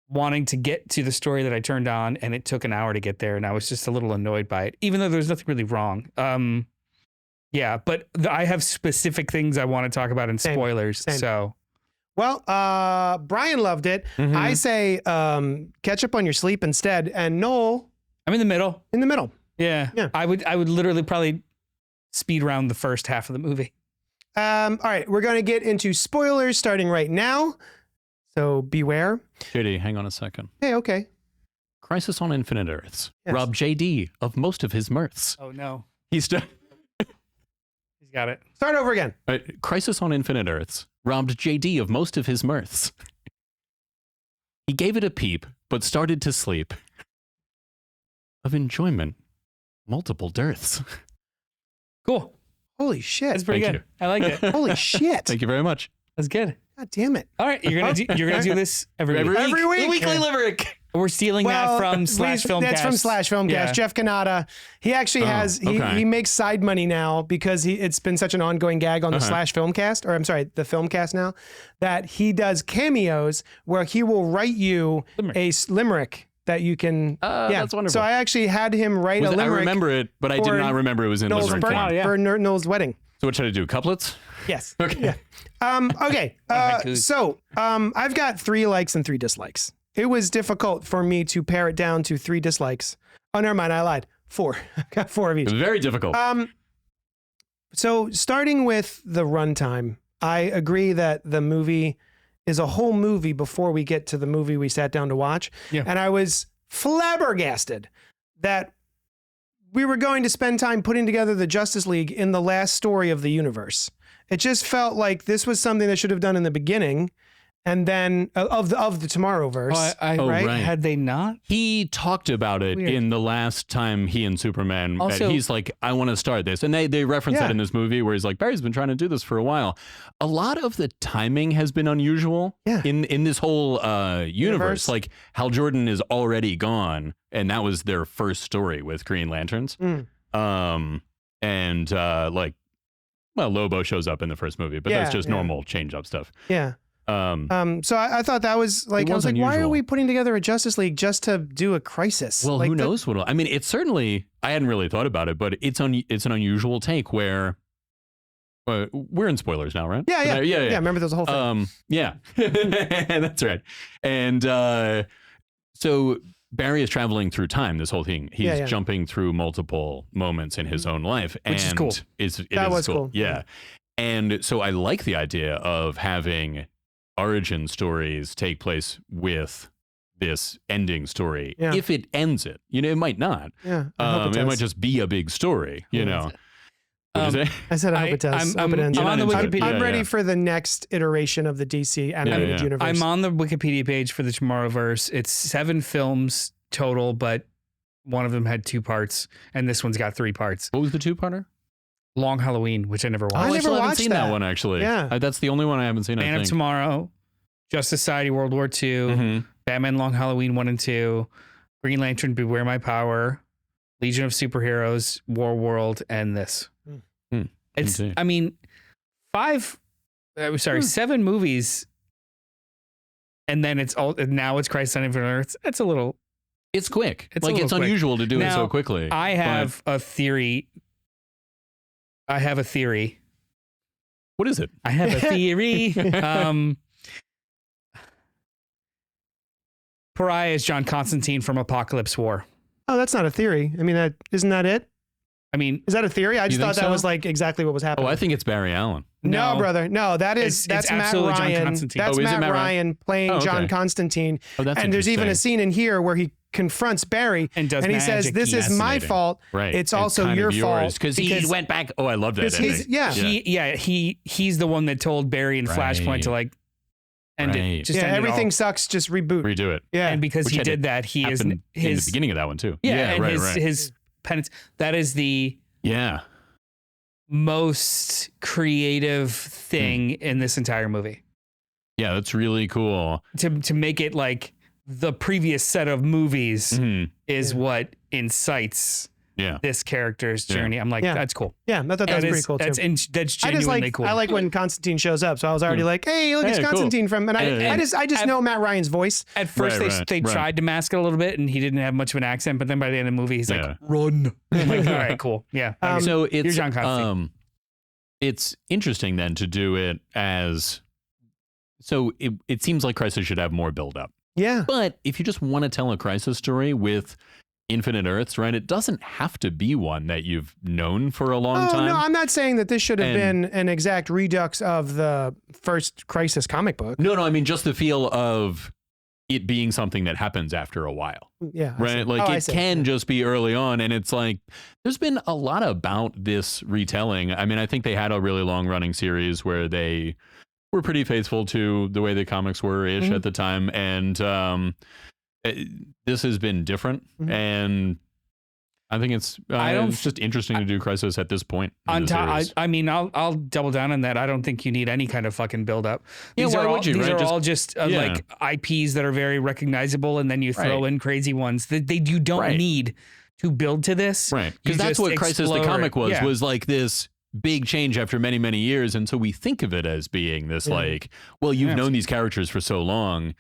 wanting to get to the story that I turned on, and it took an hour to get there, and I was just a little annoyed by it, even though there's nothing really wrong. But I have specific things I want to talk about in spoilers. Same. So. Well, Brian loved it. I say catch up on your sleep instead. And Noel, I'm in the middle. In the middle. Yeah. I would literally probably speed around the first half of the movie. All right, we're going to get into spoilers starting right now. So beware. JD, hang on a second. Hey, okay. Crisis on Infinite Earths. Yes. Rob JD of most of his mirths. Oh no. He's done. He's Got it. Start over again. Crisis on Infinite Earths robbed JD of most of his mirths. He gave it a peep, but started to sleep. Of enjoyment, multiple dearths. Cool. Holy shit. That's pretty Thank good. I like it. Holy shit. Thank you very much. That's good. God damn it. All right, you're gonna do this every week. Every week. The weekly limerick. We're stealing that from Slash Filmcast. That's from Slash Filmcast. Yeah. Jeff Kanata. He actually he makes side money now because it's been such an ongoing gag on the Slash Filmcast, or I'm sorry, the Filmcast now, that he does cameos where he will write you a limerick that you can. That's wonderful. So I actually had him write a limerick. I remember it, but I did not remember it was in Noel's limerick form. for Noel's wedding. So what should I do? Couplets? Yes. Okay. Yeah. Okay. So I've got 3 likes and 3 dislikes. It was difficult for me to pare it down to 3 dislikes. Oh, never mind. I lied. 4. I've got 4 of each. It was very difficult. So starting with the runtime, I agree that the movie is a whole movie before we get to the movie we sat down to watch. Yeah. And I was flabbergasted that we were going to spend time putting together the Justice League in the last story of the universe. It just felt like this was something they should have done in the beginning, and then of the Tomorrowverse. Right? Had they not? He talked about it in the last time he and Superman met. He's like, I want to start this. And they reference that in this movie where he's like, Barry's been trying to do this for a while. A lot of the timing has been unusual in this whole universe. Like Hal Jordan is already gone, and that was their first story with Green Lanterns. Lobo shows up in the first movie, but that's just normal change-up stuff. Yeah. So I thought that was like, I was like, why are we putting together a Justice League just to do a Crisis? Well, who knows I mean, it's certainly, I hadn't really thought about it, but it's an unusual take where we're in spoilers now, right? Yeah. Remember, there's a whole thing. Yeah, that's right. And so Barry is traveling through time. This whole thing, he's jumping through multiple moments in his own life, which is cool. That was cool. Yeah, and so I like the idea of having origin stories take place with this ending story. If it ends it, it might not. Yeah, it might just be a big story. What did you say? I said I hope it does. I'm on the Wikipedia. I'm ready for the next iteration of the DC animated universe. I'm on the Wikipedia page for the Tomorrowverse. It's 7 films total, but one of them had 2 parts, and this one's got 3 parts. What was the 2-parter? Long Halloween, which I never watched. I still haven't seen that one, actually. Yeah. That's the only one I haven't seen, Man of Tomorrow, Justice Society World War II, Batman Long Halloween 1 and 2, Green Lantern Beware My Power, Legion of Superheroes, War World, and this. It's, I mean, 7 movies, and then it's Crisis on Infinite Earths. It's a little... It's quick. It's unusual to do it so quickly. I have a theory. What is it? I have a theory. Pariah is John Constantine from Apocalypse War. Oh, that's not a theory. I mean, isn't that it? I mean, is that a theory? I just thought that was like exactly what was happening. Oh, I think it's Barry Allen. No, brother. No, that's Matt Ryan. That's Matt Ryan playing John Constantine. Oh, that's and there's even a scene in here where he confronts Barry and he says, "This is my fault. Right. It's also your fault because he went back." Oh, I love that. He's the one that told Barry in Flashpoint to like end it. Just end everything sucks. Just reboot. Redo it. Yeah, and because he did that, he is in the beginning of that one too. Yeah, and his penance. That is the most creative thing in this entire movie. Yeah, that's really cool. To make it like the previous set of movies is what incites this character's journey. I'm like, that's cool. Yeah, I thought that was pretty cool too. That's genuinely cool. I like when Constantine shows up, so I was already like, hey, look, it's Constantine from, and I just know Matt Ryan's voice. At first, they tried to mask it a little bit, and he didn't have much of an accent, but then by the end of the movie, he's like, run. I'm like, all right, cool. Yeah. So you're John Constantine. It's interesting then to do it as, so it seems like Crisis should have more build up. Yeah. But if you just want to tell a Crisis story with Infinite Earths, right? It doesn't have to be one that you've known for a long time. No, I'm not saying that this should have been an exact redux of the first Crisis comic book. No, I mean just the feel of it being something that happens after a while. Yeah. Right. Like it can just be early on. And it's like, there's been a lot about this retelling. I mean, I think they had a really long running series where they were pretty faithful to the way the comics were ish at the time. And this has been different. And I think it's just interesting to do Crisis at this point. On top, I mean, I'll double down on that. I don't think you need any kind of fucking build up. These are all just like IPs that are very recognizable, and then you throw in crazy ones that you don't need to build to this. Right. Because that's what Crisis the comic was like this big change after many, many years. And so we think of it as being this like, well, you've known these characters for so long.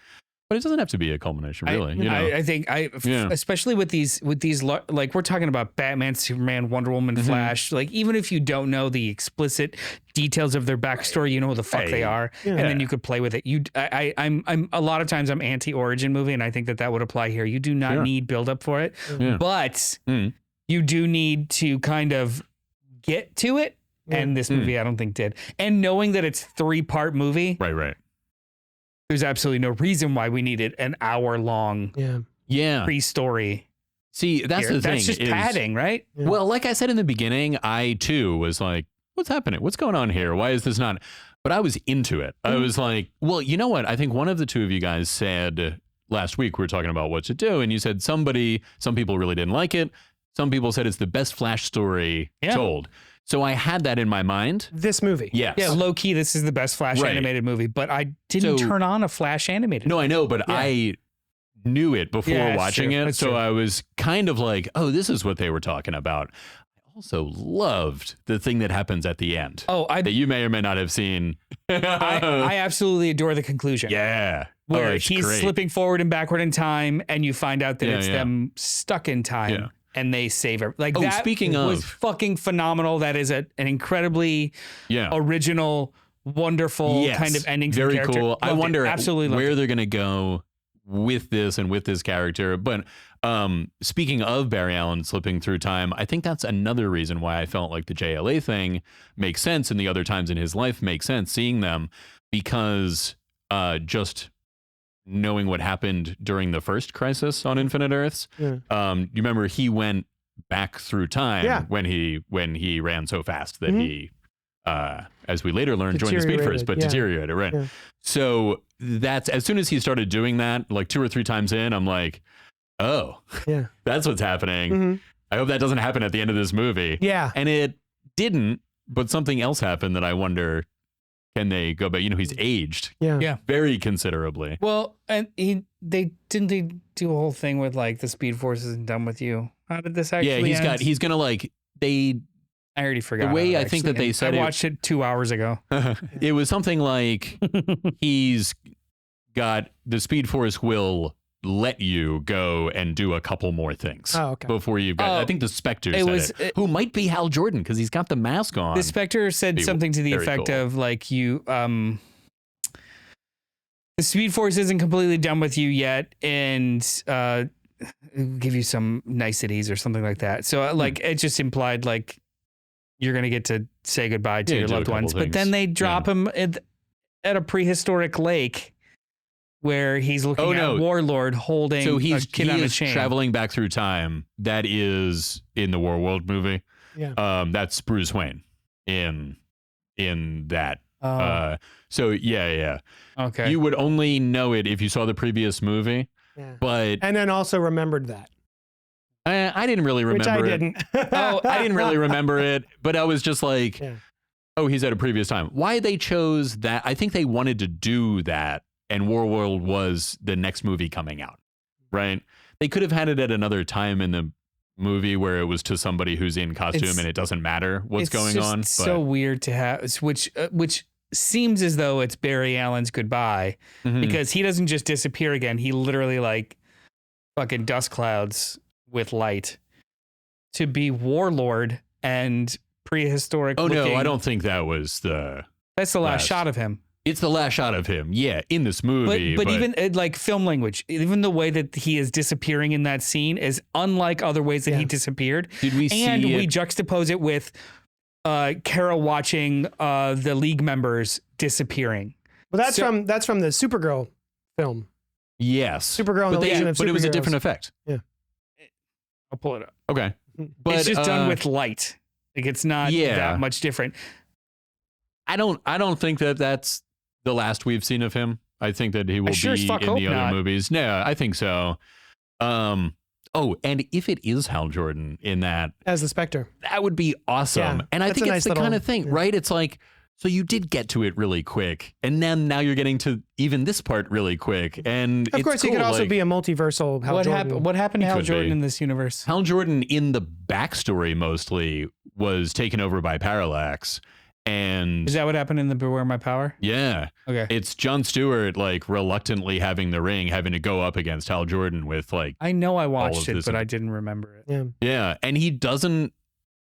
But it doesn't have to be a culmination, really. I think especially with these, like we're talking about Batman, Superman, Wonder Woman, Flash. Like even if you don't know the explicit details of their backstory, you know who the fuck they are, and then you could play with it. I'm a lot of times I'm anti-origin movie, and I think that would apply here. You do not need build up for it, but you do need to kind of get to it. And this movie, I don't think did. And knowing that it's 3-part movie, right. There's absolutely no reason why we needed an hour-long pre-story. See, that's the thing. That's just padding, right? Yeah. Well, like I said in the beginning, I too was like, what's happening? What's going on here? Why is this not? But I was into it. I was like, well, you know what? I think one of the two of you guys said last week, we were talking about what to do, and you said some people really didn't like it. Some people said it's the best Flash story told. So I had that in my mind. This movie. Yes. Yeah, low key, this is the best Flash animated movie, but I didn't turn on a Flash animated No, I know, but I knew it before watching it. That's so true. I was kind of like, oh, this is what they were talking about. I also loved the thing that happens at the end. That you may or may not have seen. I absolutely adore the conclusion. Yeah. Where he's slipping forward and backward in time, and you find out that it's them stuck in time. Yeah. And they save it. Like that was fucking phenomenal. That is an incredibly original, wonderful kind of ending to the character. Very cool. I wonder where they're going to go with this and with this character. But speaking of Barry Allen slipping through time, I think that's another reason why I felt like the JLA thing makes sense and the other times in his life make sense, seeing them, because just knowing what happened during the first Crisis on Infinite Earths. You remember he went back through time when he ran so fast that he, as we later learned, joined the Speed Force, but deteriorated, right? Yeah. So that's, as soon as he started doing that, like 2 or 3 times in, I'm like, oh, that's what's happening. I hope that doesn't happen at the end of this movie. Yeah. And it didn't, but something else happened that I wonder, can they go back? You know, he's aged very considerably. Well, and they do a whole thing with like the Speed Force isn't done with you. How did this actually end? He's gonna like, I already forgot. The way I think that they said I watched it 2 hours ago. It was something like he's got the Speed Force will let you go and do a couple more things before you've got. I think the Spectre said it, who might be Hal Jordan because he's got the mask on. The Spectre said something to the effect of like you. The Speed Force isn't completely done with you yet, and give you some niceties or something like that. So like it just implied like you're gonna get to say goodbye to your loved ones, but then they drop him at a prehistoric lake. Where he's looking at Warlord holding a kid on a chain. Traveling back through time. That is in the War World movie. Yeah. That's Bruce Wayne in that. So yeah. Okay. You would only know it if you saw the previous movie. Yeah. But and then also remembered that. I didn't really remember it. Which I didn't. I didn't really remember it, but I was just like, oh, he's at a previous time. Why they chose that? I think they wanted to do that. And Warworld was the next movie coming out, right? They could have had it at another time in the movie where it was to somebody who's in costume and it doesn't matter what's going on. It's so weird to have, which seems as though it's Barry Allen's goodbye because he doesn't just disappear again. He literally like fucking dust clouds with light to be Warlord and prehistoric. Oh no, I don't think that was that's the last shot of him. It's the last shot of him, in this movie. But even like film language, even the way that he is disappearing in that scene is unlike other ways that he disappeared. Did we see we juxtapose it with Kara watching the League members disappearing. Well, that's from the Supergirl film. Yes. Supergirl and the Legion of Superheroes. But it was a different effect. Yeah. I'll pull it up. Okay. But it's just done with light. Like it's not that much different. I don't think that that's the last we've seen of him. I think that he will be in the other movies. No, I think so. And if it is Hal Jordan in that as the Spectre, that would be awesome. And I think it's the kind of thing, right? It's like, so you did get to it really quick, and then now you're getting to even this part really quick. And of course, he could also be a multiversal Hal Jordan. What happened to Hal Jordan in this universe? Hal Jordan in the backstory mostly was taken over by Parallax. And is that what happened in the Beware My Power? Yeah. Okay. It's Jon Stewart like reluctantly having the ring, having to go up against Hal Jordan with like. I know I watched it, but I didn't remember it. Yeah. Yeah, and he doesn't.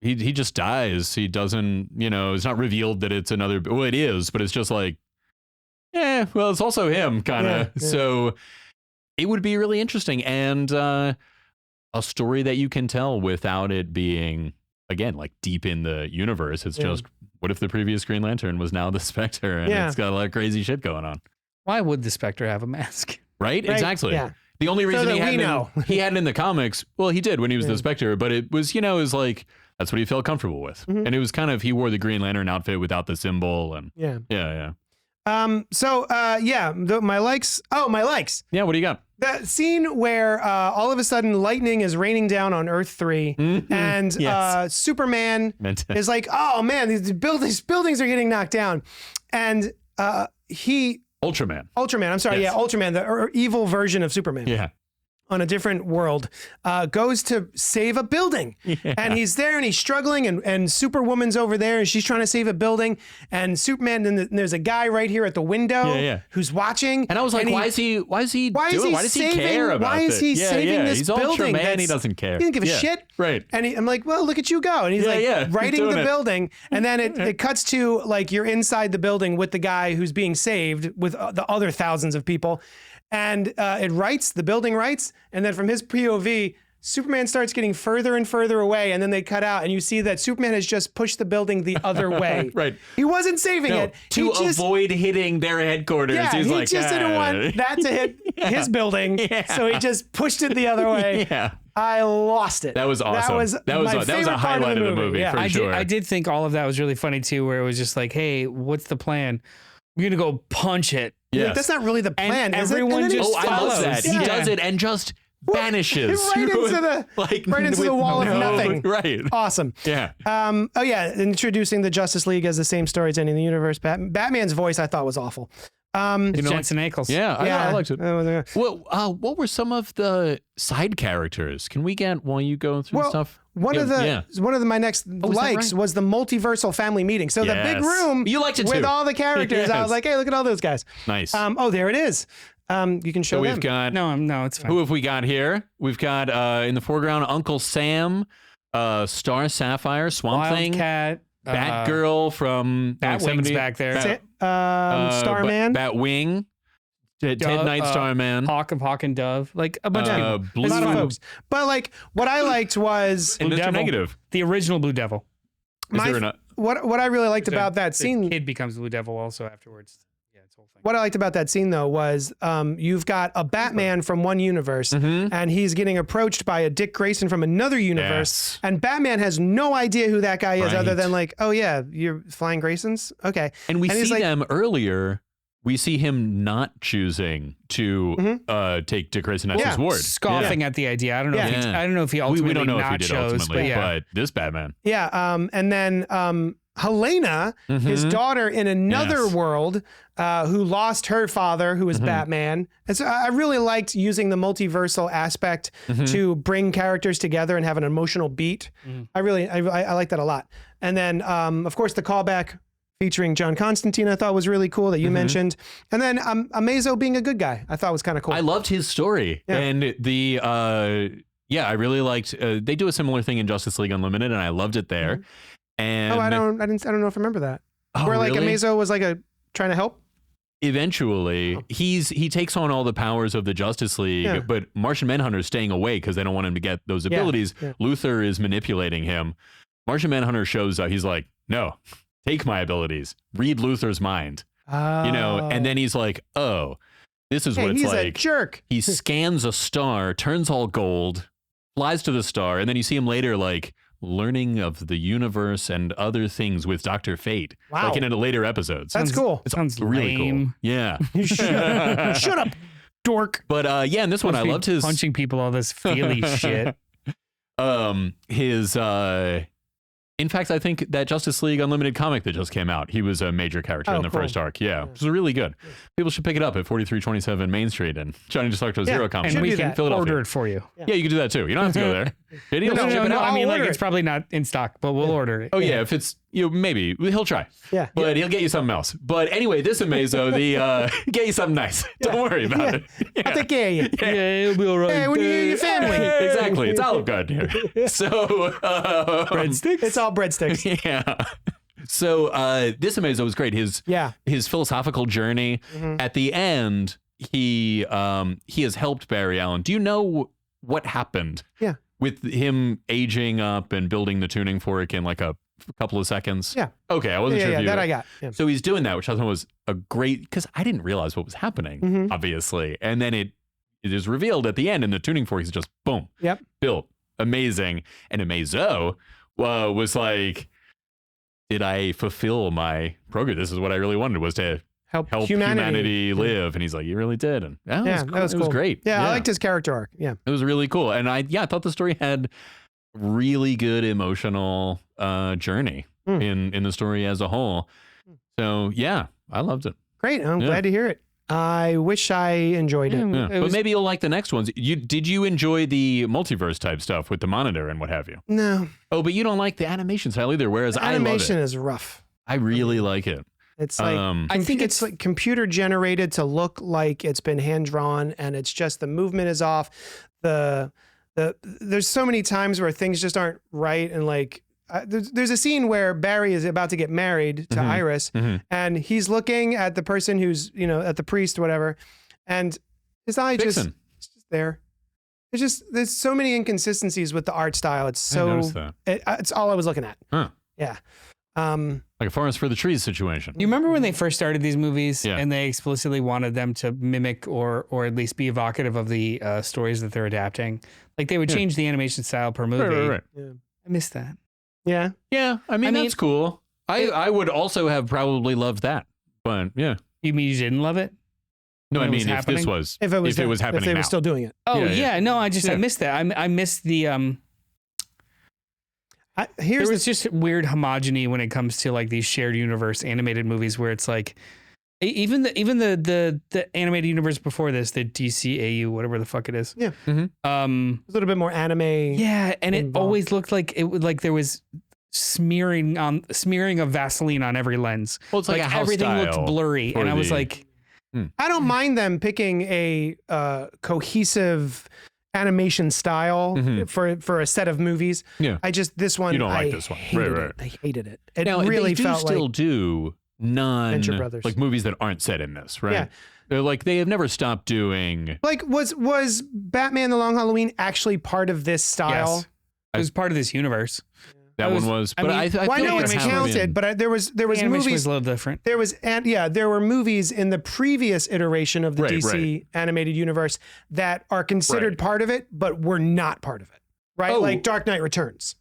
He just dies. He doesn't. It's not revealed that it's another. Well, it is, but it's just like, well, it's also him, kind of. Yeah. So it would be really interesting and a story that you can tell without it being again like deep in the universe. It's just. What if the previous Green Lantern was now the Spectre and it's got a lot of crazy shit going on? Why would the Spectre have a mask? Right? Exactly. Yeah. The only reason he had it in the comics, well, he did when he was the Spectre, but it was, is like, that's what he felt comfortable with. Mm-hmm. And it was kind of, he wore the Green Lantern outfit without the symbol. And yeah. My likes. Oh, my likes. Yeah, what do you got? The scene where all of a sudden lightning is raining down on Earth 3 and Superman is like, oh man, these buildings are getting knocked down. And Ultraman. I'm sorry. Yes. Yeah, Ultraman, the evil version of Superman. Yeah. On a different world, goes to save a building. Yeah. And he's there and he's struggling and Superwoman's over there and she's trying to save a building. And Superman, and there's a guy right here at the window who's watching. And I was like, why does he care about this? Why is he saving this he's building? Ultraman, he doesn't care. He doesn't give a shit. Right. And I'm like, well, look at you go. And he's writing the building. And then it cuts to like you're inside the building with the guy who's being saved with the other thousands of people. And the building writes, and then from his POV, Superman starts getting further and further away, and then they cut out, and you see that Superman has just pushed the building the other way. Right. He wasn't saving it. To avoid hitting their headquarters. Yeah, he just didn't want that to hit his building, so he just pushed it the other way. Yeah. I lost it. That was awesome. That was a highlight of the movie for sure. I did think all of that was really funny, too, where it was just like, hey, what's the plan? We're going to go punch it. Yeah, that's not really the plan. And everyone just follows. I love that. He does it and just vanishes right into the wall of nothing. Right. Awesome. Yeah. Introducing the Justice League as the same story as ending the universe. Batman's voice I thought was awful. Jensen Ackles. Yeah, I liked it. Well, what were some of the side characters? Can we get while you go through stuff? My next likes was the multiversal family meeting. So the big room you liked it with too. all the characters. I was like, hey, look at all those guys. Nice. There it is. You can show them. We've got no, it's fine. Who have we got here? We've got in the foreground Uncle Sam, Star Sapphire, Swamp Thing, Cat, Batgirl from Batwing's back there. Starman, Batwing. Ted Knight, Starman, Hawk and Dove, like a bunch of people. A lot of folks. But like, what I liked was Blue Devil. Negative. The original Blue Devil. What I really liked about that scene, the kid becomes Blue Devil also afterwards. Yeah, it's whole thing. What I liked about that scene though was you've got a Batman from one universe, and he's getting approached by a Dick Grayson from another universe, and Batman has no idea who that guy is other than like, oh yeah, you're Flying Graysons, okay. And we see them earlier. We see him not choosing to take Dick Grayson as his ward, scoffing at the idea. I don't know. I don't know if he ultimately chose, but this Batman. Yeah. And then Helena, his daughter in another world, who lost her father, who was Batman. And so I really liked using the multiversal aspect to bring characters together and have an emotional beat. I like that a lot. And then, of course, the callback featuring John Constantine, I thought was really cool that you mentioned. And then Amazo being a good guy, I thought was kind of cool. I loved his story. Yeah. And the, I really liked, they do a similar thing in Justice League Unlimited, and I loved it there. And I don't know if I remember that. Where like really? Amazo was like trying to help? Eventually, he takes on all the powers of the Justice League, but Martian Manhunter's staying away because they don't want him to get those abilities. Yeah. Luthor is manipulating him. Martian Manhunter shows up. He's like, no. Take my abilities. Read Luthor's mind. And then he's like, oh. This is what it's he's like. a jerk. He scans a star, turns all gold, flies to the star, and then you see him later like learning of the universe and other things with Dr. Fate. Wow. Like in later episodes. That's cool. It sounds really lame. cool. Yeah. Shut up, dork. But yeah, in this one I loved his punching people, all this feely shit. In fact, I think that Justice League Unlimited comic that just came out, he was a major character in the cool. first arc. Yeah, it was really good. People should pick it up at 4327 Main Street and Johnny DeSarto Zero Comics. And we do can that. Philadelphia. Order it for you. Yeah, you can do that too. You don't have to go there. I mean, like order it's it. probably not in stock, but we'll order it. Oh yeah, if it's maybe he'll try. Yeah. But he'll get you something else. But anyway, this Amazo, get you something nice. Don't worry about it. I'll take care of you. Yeah, it'll be all right. Hey, what are you and your family? Exactly. It's Olive Garden here. So Breadsticks? It's all breadsticks. yeah. So this Amazo was great. His philosophical journey at the end. He has helped Barry Allen. Do you know what happened? Yeah. With him aging up and building the tuning fork in like a couple of seconds. Yeah. Okay, I wasn't sure. Yeah, if you that I got. Yeah. So he's doing that, which I thought was a great, because I didn't realize what was happening, obviously, and then it is revealed at the end, and the tuning fork is just boom. Yep. Built. Amazing. And Amazo was like, did I fulfill my program? This is what I really wanted, was to help humanity live. And he's like, you really did. And that was cool. Great. Yeah, I liked his character arc. Yeah. It was really cool. And I thought the story had really good emotional journey in the story as a whole. So yeah, I loved it. Great. I'm glad to hear it. I wish I enjoyed it. Yeah. But maybe you'll like the next ones. Did you enjoy the multiverse type stuff with the monitor and what have you? No. Oh, but you don't like the animation style either, whereas animation I love it. is rough. I really like it. It's like I think it's like computer generated to look like it's been hand drawn, and it's just the movement is off. There's so many times where things just aren't right, and like there's a scene where Barry is about to get married to Iris, and he's looking at the person who's at the priest or whatever, and his eye it's just there. There's so many inconsistencies with the art style. It's so it's all I was looking at. Huh. Yeah. Like a forest for the trees situation. You remember when they first started these movies and they explicitly wanted them to mimic or at least be evocative of the stories that they're adapting? Like they would change the animation style per movie. Right. Yeah. I missed that. Yeah. Yeah. I mean, that's cool. I would also have probably loved that. But yeah. You mean you didn't love it? No, I mean, if it was happening if they were still doing it. Oh, yeah. No, I missed that. I missed the there was just weird homogeny when it comes to like these shared universe animated movies where it's like even the animated universe before this, the DCAU, whatever the fuck it is. Yeah. A little bit more anime. Yeah, and it always looked like there was smearing of Vaseline on every lens. Well, it's like a house everything style looked blurry, and I was like, I don't mind them picking a cohesive animation style for a set of movies. Yeah. This one. You don't like this one. Right. I hated it. It now, really they felt still do Venture Brothers. like movies that aren't set in this, right? Yeah. They're like, they have never stopped doing. Like, was Batman the Long Halloween actually part of this style? Yes. It was part of this universe. That one was, but I well, I know it's counted, but there was animation movies. Was a little different. There were movies in the previous iteration of the DC animated universe that are considered part of it, but were not part of it. Right, like Dark Knight Returns.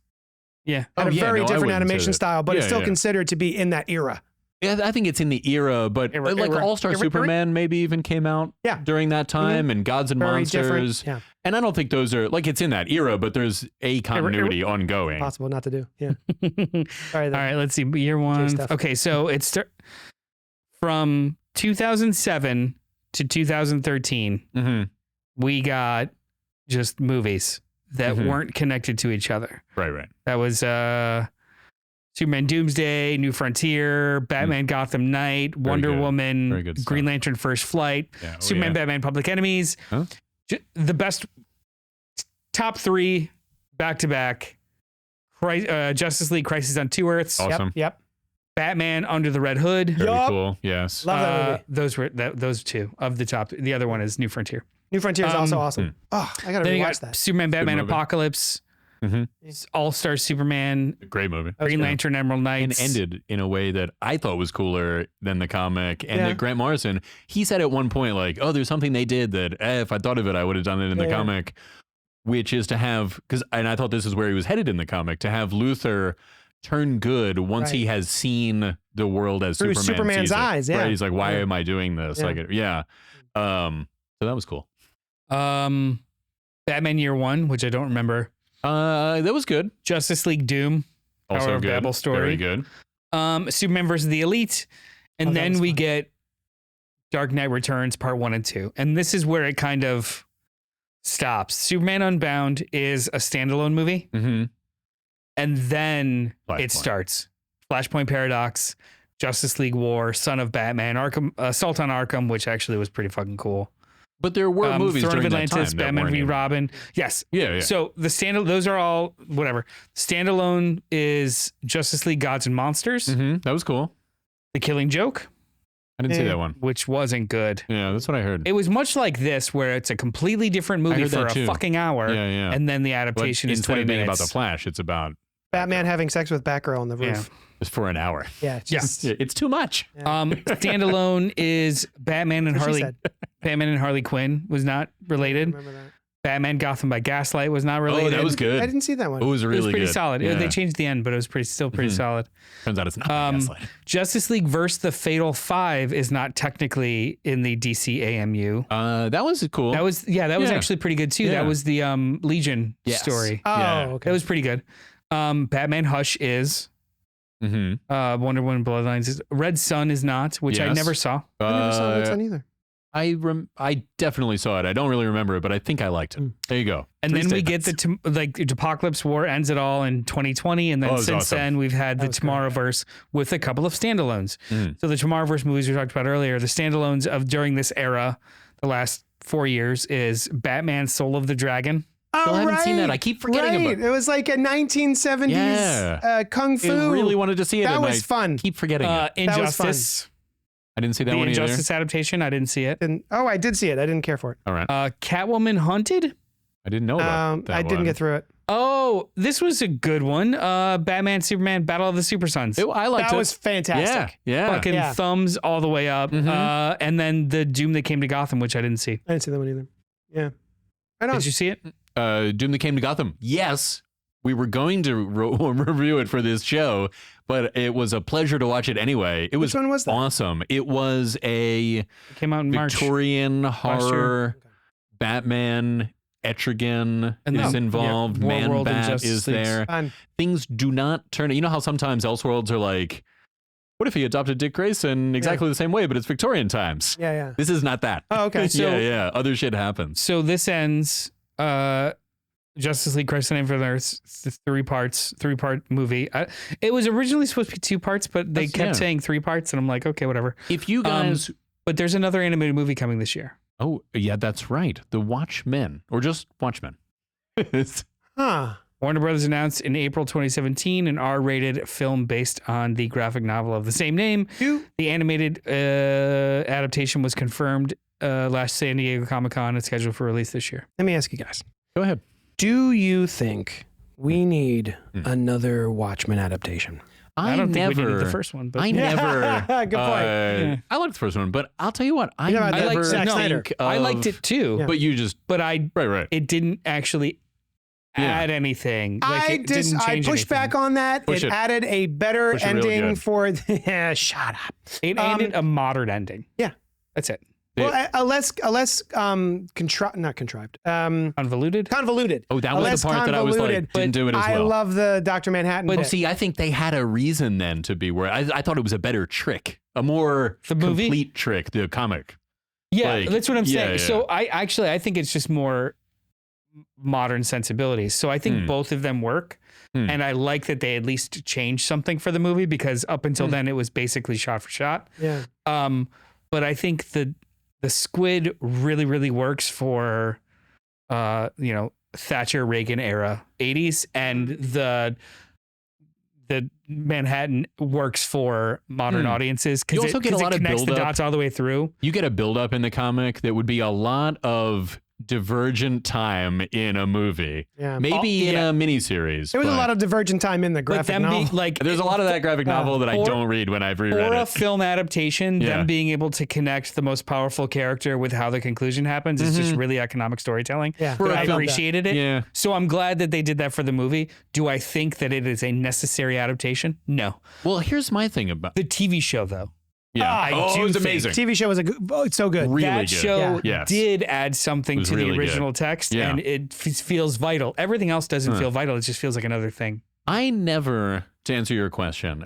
Yeah, had a very different animation style, but it's still considered to be in that era. Yeah, I think it's in the era, but like All-Star Superman maybe even came out during that time, and Gods and Very Monsters. different. Yeah. And I don't think those are, like, it's in that era, but there's a continuity ongoing. Possible not to do. Yeah. All right, let's see. Year one. Okay, so it's from 2007 to 2013. We got just movies that weren't connected to each other. Right. That was Superman Doomsday, New Frontier, Batman Gotham Knight, Wonder Woman, Green Lantern First Flight, Superman Batman Public Enemies. Huh? The best top three back-to-back. Justice League Crisis on Two Earths. Awesome. Yep. Batman Under the Red Hood. Very cool. Yes. Love that movie. Those were those two of the top. The other one is New Frontier. New Frontier is also awesome. Oh, I gotta rewatch that. Superman Batman Apocalypse. All-Star Superman, Great movie. Green Lantern, Emerald Knights. And ended in a way that I thought was cooler than the comic. And that Grant Morrison, he said at one point, like, oh, there's something they did that if I thought of it, I would have done it in the comic, which is to have, and I thought this is where he was headed in the comic, to have Luthor turn good once he has seen the world as through Superman's eyes. Yeah. Right? He's like, why am I doing this? So that was cool. Batman Year One, which I don't remember. That was good. Justice League Doom. Also Power of good. Babel story. Very good. Superman versus the Elite. And then we get Dark Knight Returns Part 1 and 2. And this is where it kind of stops. Superman Unbound is a standalone movie. Mm-hmm. And then it starts. Flashpoint Paradox, Justice League War, Son of Batman, Assault on Arkham, which actually was pretty fucking cool. But there were movies Throne during of Atlantis, that time Batman v Robin. Yes. Yeah. So those are all whatever. Standalone is Justice League Gods and Monsters. Mm-hmm. That was cool. The Killing Joke. I didn't see that one. Which wasn't good. Yeah, that's what I heard. It was much like this, where it's a completely different movie for a fucking hour. Yeah. And then the adaptation is 20 minutes. Instead of being about the Flash, it's about Batman having sex with Batgirl on the roof. It's for an hour. Yeah. It's too much. Yeah. Standalone is Batman and Harley. Batman and Harley Quinn was not related. I remember that. Batman Gotham by Gaslight was not related. Oh, that was good. I didn't see that one. It was really It was pretty good. solid. Yeah. They changed the end, but it was still pretty solid. Turns out it's not Gaslight. Justice League vs. the Fatal Five is not technically in the DC AMU. That was cool. That was actually pretty good too. Yeah. That was the Legion story. Oh, Yeah. okay. That was pretty good. Batman Hush is. Mm-hmm. Wonder Woman Bloodlines is. Red Sun is not, which I never saw. I never saw Red Sun either. I definitely saw it. I don't really remember it, but I think I liked it. There you go. And then we get the Apocalypse War ends it all in 2020, and then since then we've had the Tomorrowverse with a couple of standalones. So the Tomorrowverse movies we talked about earlier, the standalones of during this era, the last 4 years, is Batman: Soul of the Dragon. Oh, I haven't seen that. I keep forgetting about it. It was like a 1970s kung fu. I really wanted to see it. That and was fun. Keep forgetting it. Injustice. I didn't see that the one either. Injustice adaptation. I didn't see it. I did see it. I didn't care for it. All right. Catwoman Hunted. I didn't know about that I didn't get through it. Oh, this was a good one. Batman, Superman, Battle of the Super Sons. I liked it. That was fantastic. Yeah. Fucking thumbs all the way up. And then the Doom That Came to Gotham, which I didn't see. I didn't see that one either. Yeah. Right on. Did you see it? Doom That Came to Gotham. Yes. We were going to review it for this show, but it was a pleasure to watch it anyway. It was, Which one was that? Awesome. It was it came out in Victorian horror. Batman, Etrigan is involved. Man-Bat is there. Fun. Things do not turn. You know how sometimes Elseworlds are like, what if he adopted Dick Grayson exactly the same way, but it's Victorian times? Yeah. This is not that. Oh, okay. So- Other shit happens. So this ends Justice League Crisis on Infinite Earths. It's 3 part movie. It was originally supposed to be 2 parts, but they kept saying 3 parts, and I'm like, okay, whatever. If you guys... but there's another animated movie coming this year. Oh, yeah, that's right. The Watchmen, or just Watchmen. Warner Brothers announced in April 2017 an R-rated film based on the graphic novel of the same name. The animated adaptation was confirmed last San Diego Comic-Con. It's scheduled for release this year. Let me ask you guys. Go ahead. Do you think we need another Watchmen adaptation? I don't think we needed the first one, but I never. Good point. I liked the first one, but I'll tell you what. I I never like Zack Snyder. think I of- liked it too. Yeah. But you just right. It didn't actually add anything. Like I it didn't change pushed anything. back on that. Push it it. added a better Push it real ending good. for the shut up. It added a modern ending. Yeah. That's it. Well, a less not contrived. Convoluted. Convoluted. Oh, that A was less the part that I was like, convoluted, didn't do it as I well. love the Dr. Manhattan. But bit. see, I think they had a reason then to be where I thought it was a better trick, a more The movie? complete trick, the comic. Yeah, Like, that's what I'm saying. yeah. So I think it's just more modern sensibilities. So I think both of them work. And I like that they at least changed something for the movie, because up until then it was basically shot for shot. Yeah. But I think the squid really, really works for Thatcher Reagan era 80s, and the Manhattan works for modern audiences, You because also get a lot it of connects the buildup. dots all the way through. You get a buildup in the comic that would be a lot of divergent time in a movie. Yeah. Maybe in a miniseries. There was a lot of divergent time in the graphic novel. There's a lot of that graphic novel that I don't read when I've reread it. Or a film adaptation, them being able to connect the most powerful character with how the conclusion happens is just really economic storytelling. Yeah. I appreciated it. Yeah. So I'm glad that they did that for the movie. Do I think that it is a necessary adaptation? No. Well, here's my thing about the TV show, though. Yeah. I do it was think amazing. TV show was it's so good. Really that good. show Yes. did add something to really the original good. text, and it feels vital. Everything else doesn't feel vital. It just feels like another thing. I never, to answer your question,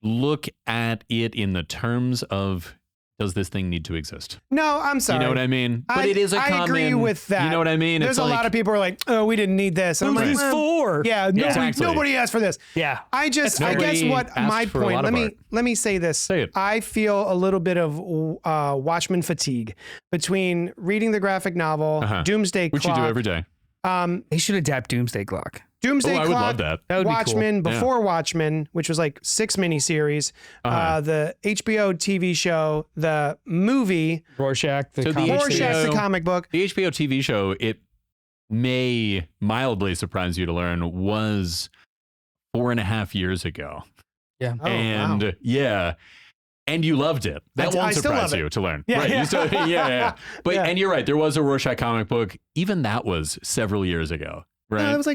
look at it in the terms of, does this thing need to exist? No, I'm sorry. You know what I mean? But it is a common... I agree with that. You know what I mean? There's a lot of people who are like, oh, we didn't need this. And Who's I'm like, this for? Yeah, nobody asked for this. Yeah. I guess what my point, let me say this. Say it. I feel a little bit of Watchmen fatigue between reading the graphic novel, Doomsday Clock. Which you do every day. They should adapt Doomsday Clock. Doomsday Clock, I would love that. That would Watchmen, be cool. before Watchmen, which was like 6 miniseries, the HBO TV show, the movie, Rorschach, the comic book. The HBO TV show, it may mildly surprise you to learn, was 4.5 years ago. Yeah. Oh, wow. And you loved it. That won't surprise you to learn. Yeah, right. yeah. But and you're right. There was a Rorschach comic book. Even that was several years ago. Right. No, it was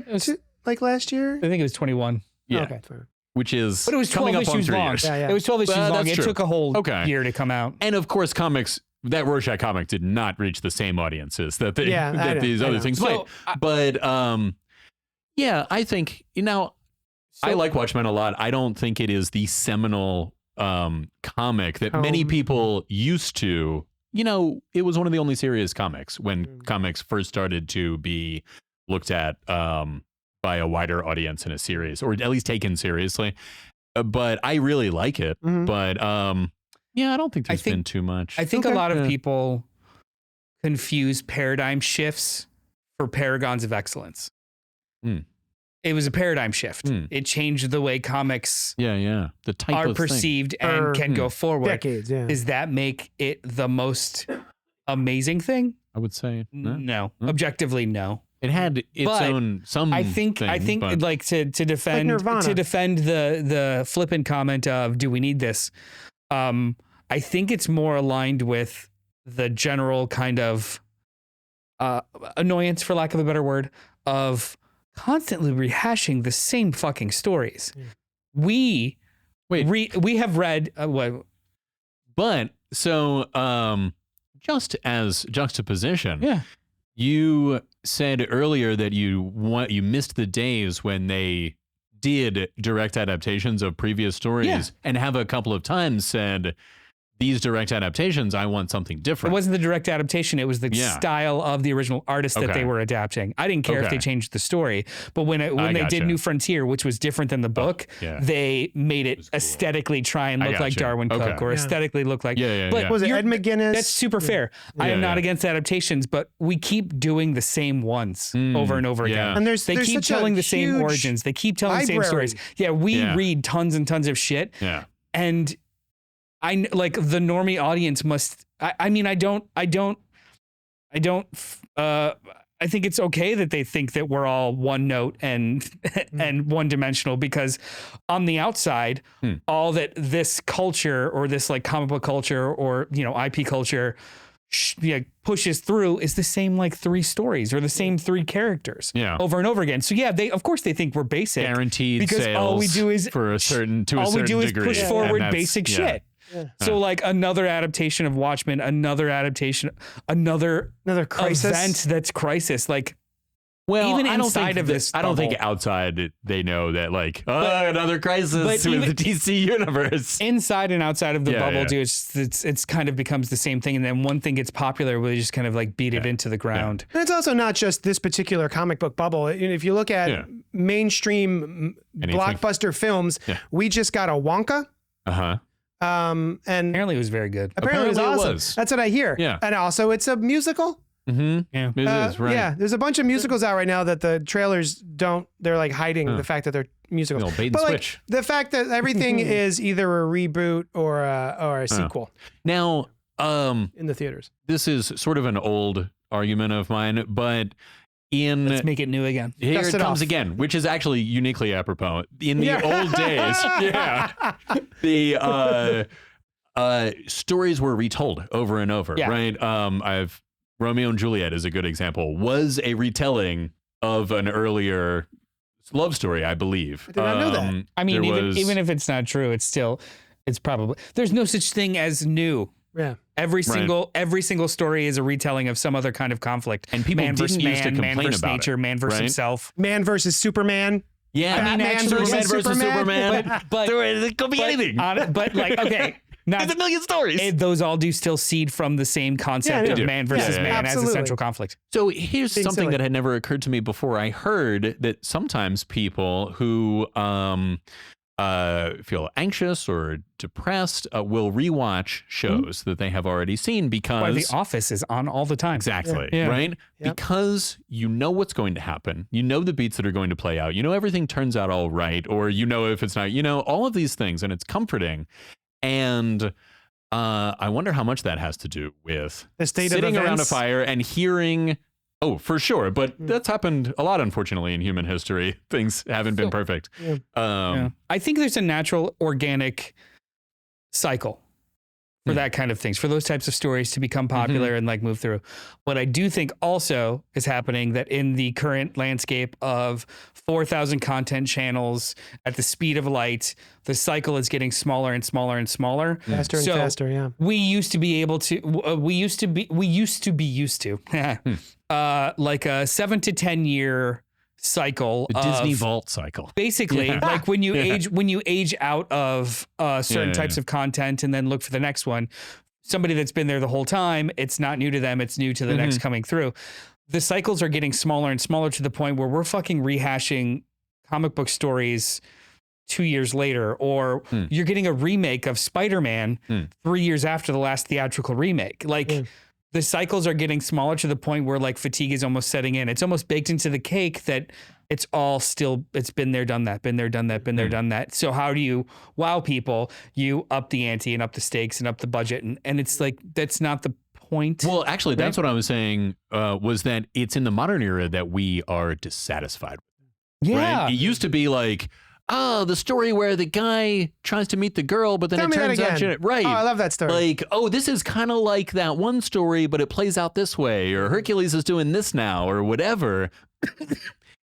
like last year. I think it was 21. Yeah. Okay. Fine. Which is but it was 12 coming up on issues 3 long. years. Yeah. It was 12 issues long. It true. took a whole year to come out. And of course, that Rorschach comic did not reach the same audiences that these other things played. But I think I like Watchmen a lot. I don't think it is the seminal comic that many people used to. It was one of the only serious comics when comics first started to be looked at by a wider audience in a series, or at least taken seriously. But I really like it. But I don't think there's been too much. I think a lot of people confuse paradigm shifts for paragons of excellence. It was a paradigm shift. It changed the way comics the type are of perceived and can go forward. Decades, yeah. Does that make it the most amazing thing? I would say no. Objectively, no. It had its own I think like to defend the flippant comment of do we need this? I think it's more aligned with the general kind of annoyance, for lack of a better word, of constantly rehashing the same fucking stories. We have read but so just as juxtaposition, you said earlier that you missed the days when they did direct adaptations of previous stories and have a couple of times said, these direct adaptations, I want something different. It wasn't the direct adaptation. It was the style of the original artist that they were adapting. I didn't care if they changed the story, but when they did New Frontier, which was different than the book, they made it aesthetically try and look like Darwin Cook or aesthetically look like. But was it Ed McGuinness? That's super fair. I am not against adaptations, but we keep doing the same ones over and over again. And they keep telling the same origins. They keep telling the same stories. Yeah, we read tons and tons of shit. Yeah. And I like the normie audience must. I think it's okay that they think that we're all one note and one dimensional, because on the outside, all that this culture or this like comic book culture or IP culture pushes through is the same like 3 stories or the same 3 characters over and over again. So they of course they think we're basic, guaranteed, because sales all we do is for a certain degree. Push forward basic shit. Yeah. So like another adaptation of Watchmen, another crisis event that's crisis. Like, even inside of this, I don't think outside they know that like another crisis with the DC universe. Inside and outside of the bubble, dude, it's kind of becomes the same thing. And then one thing gets popular, where they just kind of like beat it into the ground. And it's also not just this particular comic book bubble. If you look at mainstream blockbuster films, we just got a Wonka. And apparently it was very good. Apparently it was awesome. That's what I hear. Yeah. And also it's a musical. Yeah, it is, right. Yeah, there's a bunch of musicals out right now that the trailers they're like hiding the fact that they're musicals. Bait and switch. The fact that everything is either a reboot or a sequel. Now, in the theaters. This is sort of an old argument of mine, but let's make it new again. Here it comes again, which is actually uniquely apropos. In the old days, the stories were retold over and over, right? Romeo and Juliet is a good example. Was a retelling of an earlier love story, I believe. I did not know that. I mean, even if it's not true, it's probably, there's no such thing as new. Yeah. Every single story is a retelling of some other kind of conflict. And people didn't used to complain man versus about nature, man versus himself. Man versus Superman. Yeah. I mean, actually, man versus Superman. But it could be anything. But like, okay. It's a million stories. Those all do still seed from the same concept of man versus man as a central conflict. So here's something that had never occurred to me before. I heard that sometimes people who feel anxious or depressed will rewatch shows that they have already seen because why The Office is on all the time. Exactly. Right? Yep. Because you know what's going to happen. You know the beats that are going to play out. You know everything turns out all right, or you know if it's not, you know, all of these things, and it's comforting. And I wonder how much that has to do with the state sitting of around a fire and hearing. Oh, for sure. But that's happened a lot, unfortunately, in human history. Things haven't been perfect. I think there's a natural, organic cycle for that kind of things, for those types of stories to become popular and like move through. What I do think also is happening that in the current landscape of 4,000 content channels at the speed of light, the cycle is getting smaller and smaller and smaller. Faster and faster, yeah. We used to be able to, like a 7 to 10 year cycle, the Disney Vault cycle, basically. Like when you age out of certain types of content and then look for the next one, somebody that's been there the whole time, it's not new to them, it's new to the next coming through. The cycles are getting smaller and smaller to the point where we're fucking rehashing comic book stories 2 years later, or you're getting a remake of Spider-Man 3 years after the last theatrical remake. Like the cycles are getting smaller to the point where like fatigue is almost setting in. It's almost baked into the cake that it's all still, it's been there, done that, been there, done that, been there, done that. So how do you wow people? You up the ante and up the stakes and up the budget. And it's like, that's not the point. Well, actually, that's what I was saying, was that it's in the modern era that we are dissatisfied. Yeah. Right? It used to be like, oh, the story where the guy tries to meet the girl, but then it turns out, right. Oh, I love that story. Like, oh, this is kind of like that one story, but it plays out this way, or Hercules is doing this now, or whatever.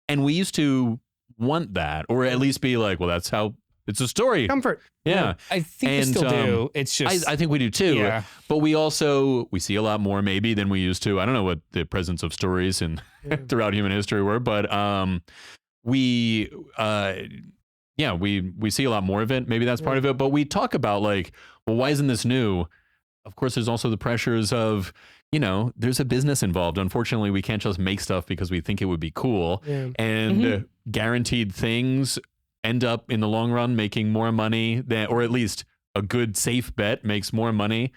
And we used to want that, or at least be like, well, that's how it's a story. Comfort. Yeah. I think we still do. It's just, I think we do too. Yeah. But we see a lot more maybe than we used to. I don't know what the presence of stories in throughout human history were, but we see a lot more of it. Maybe that's part of it. But we talk about like, well, why isn't this new? Of course, there's also the pressures of, you know, there's a business involved. Unfortunately, we can't just make stuff because we think it would be cool. Yeah. And guaranteed things end up in the long run making more money than, or at least a good safe bet makes more money.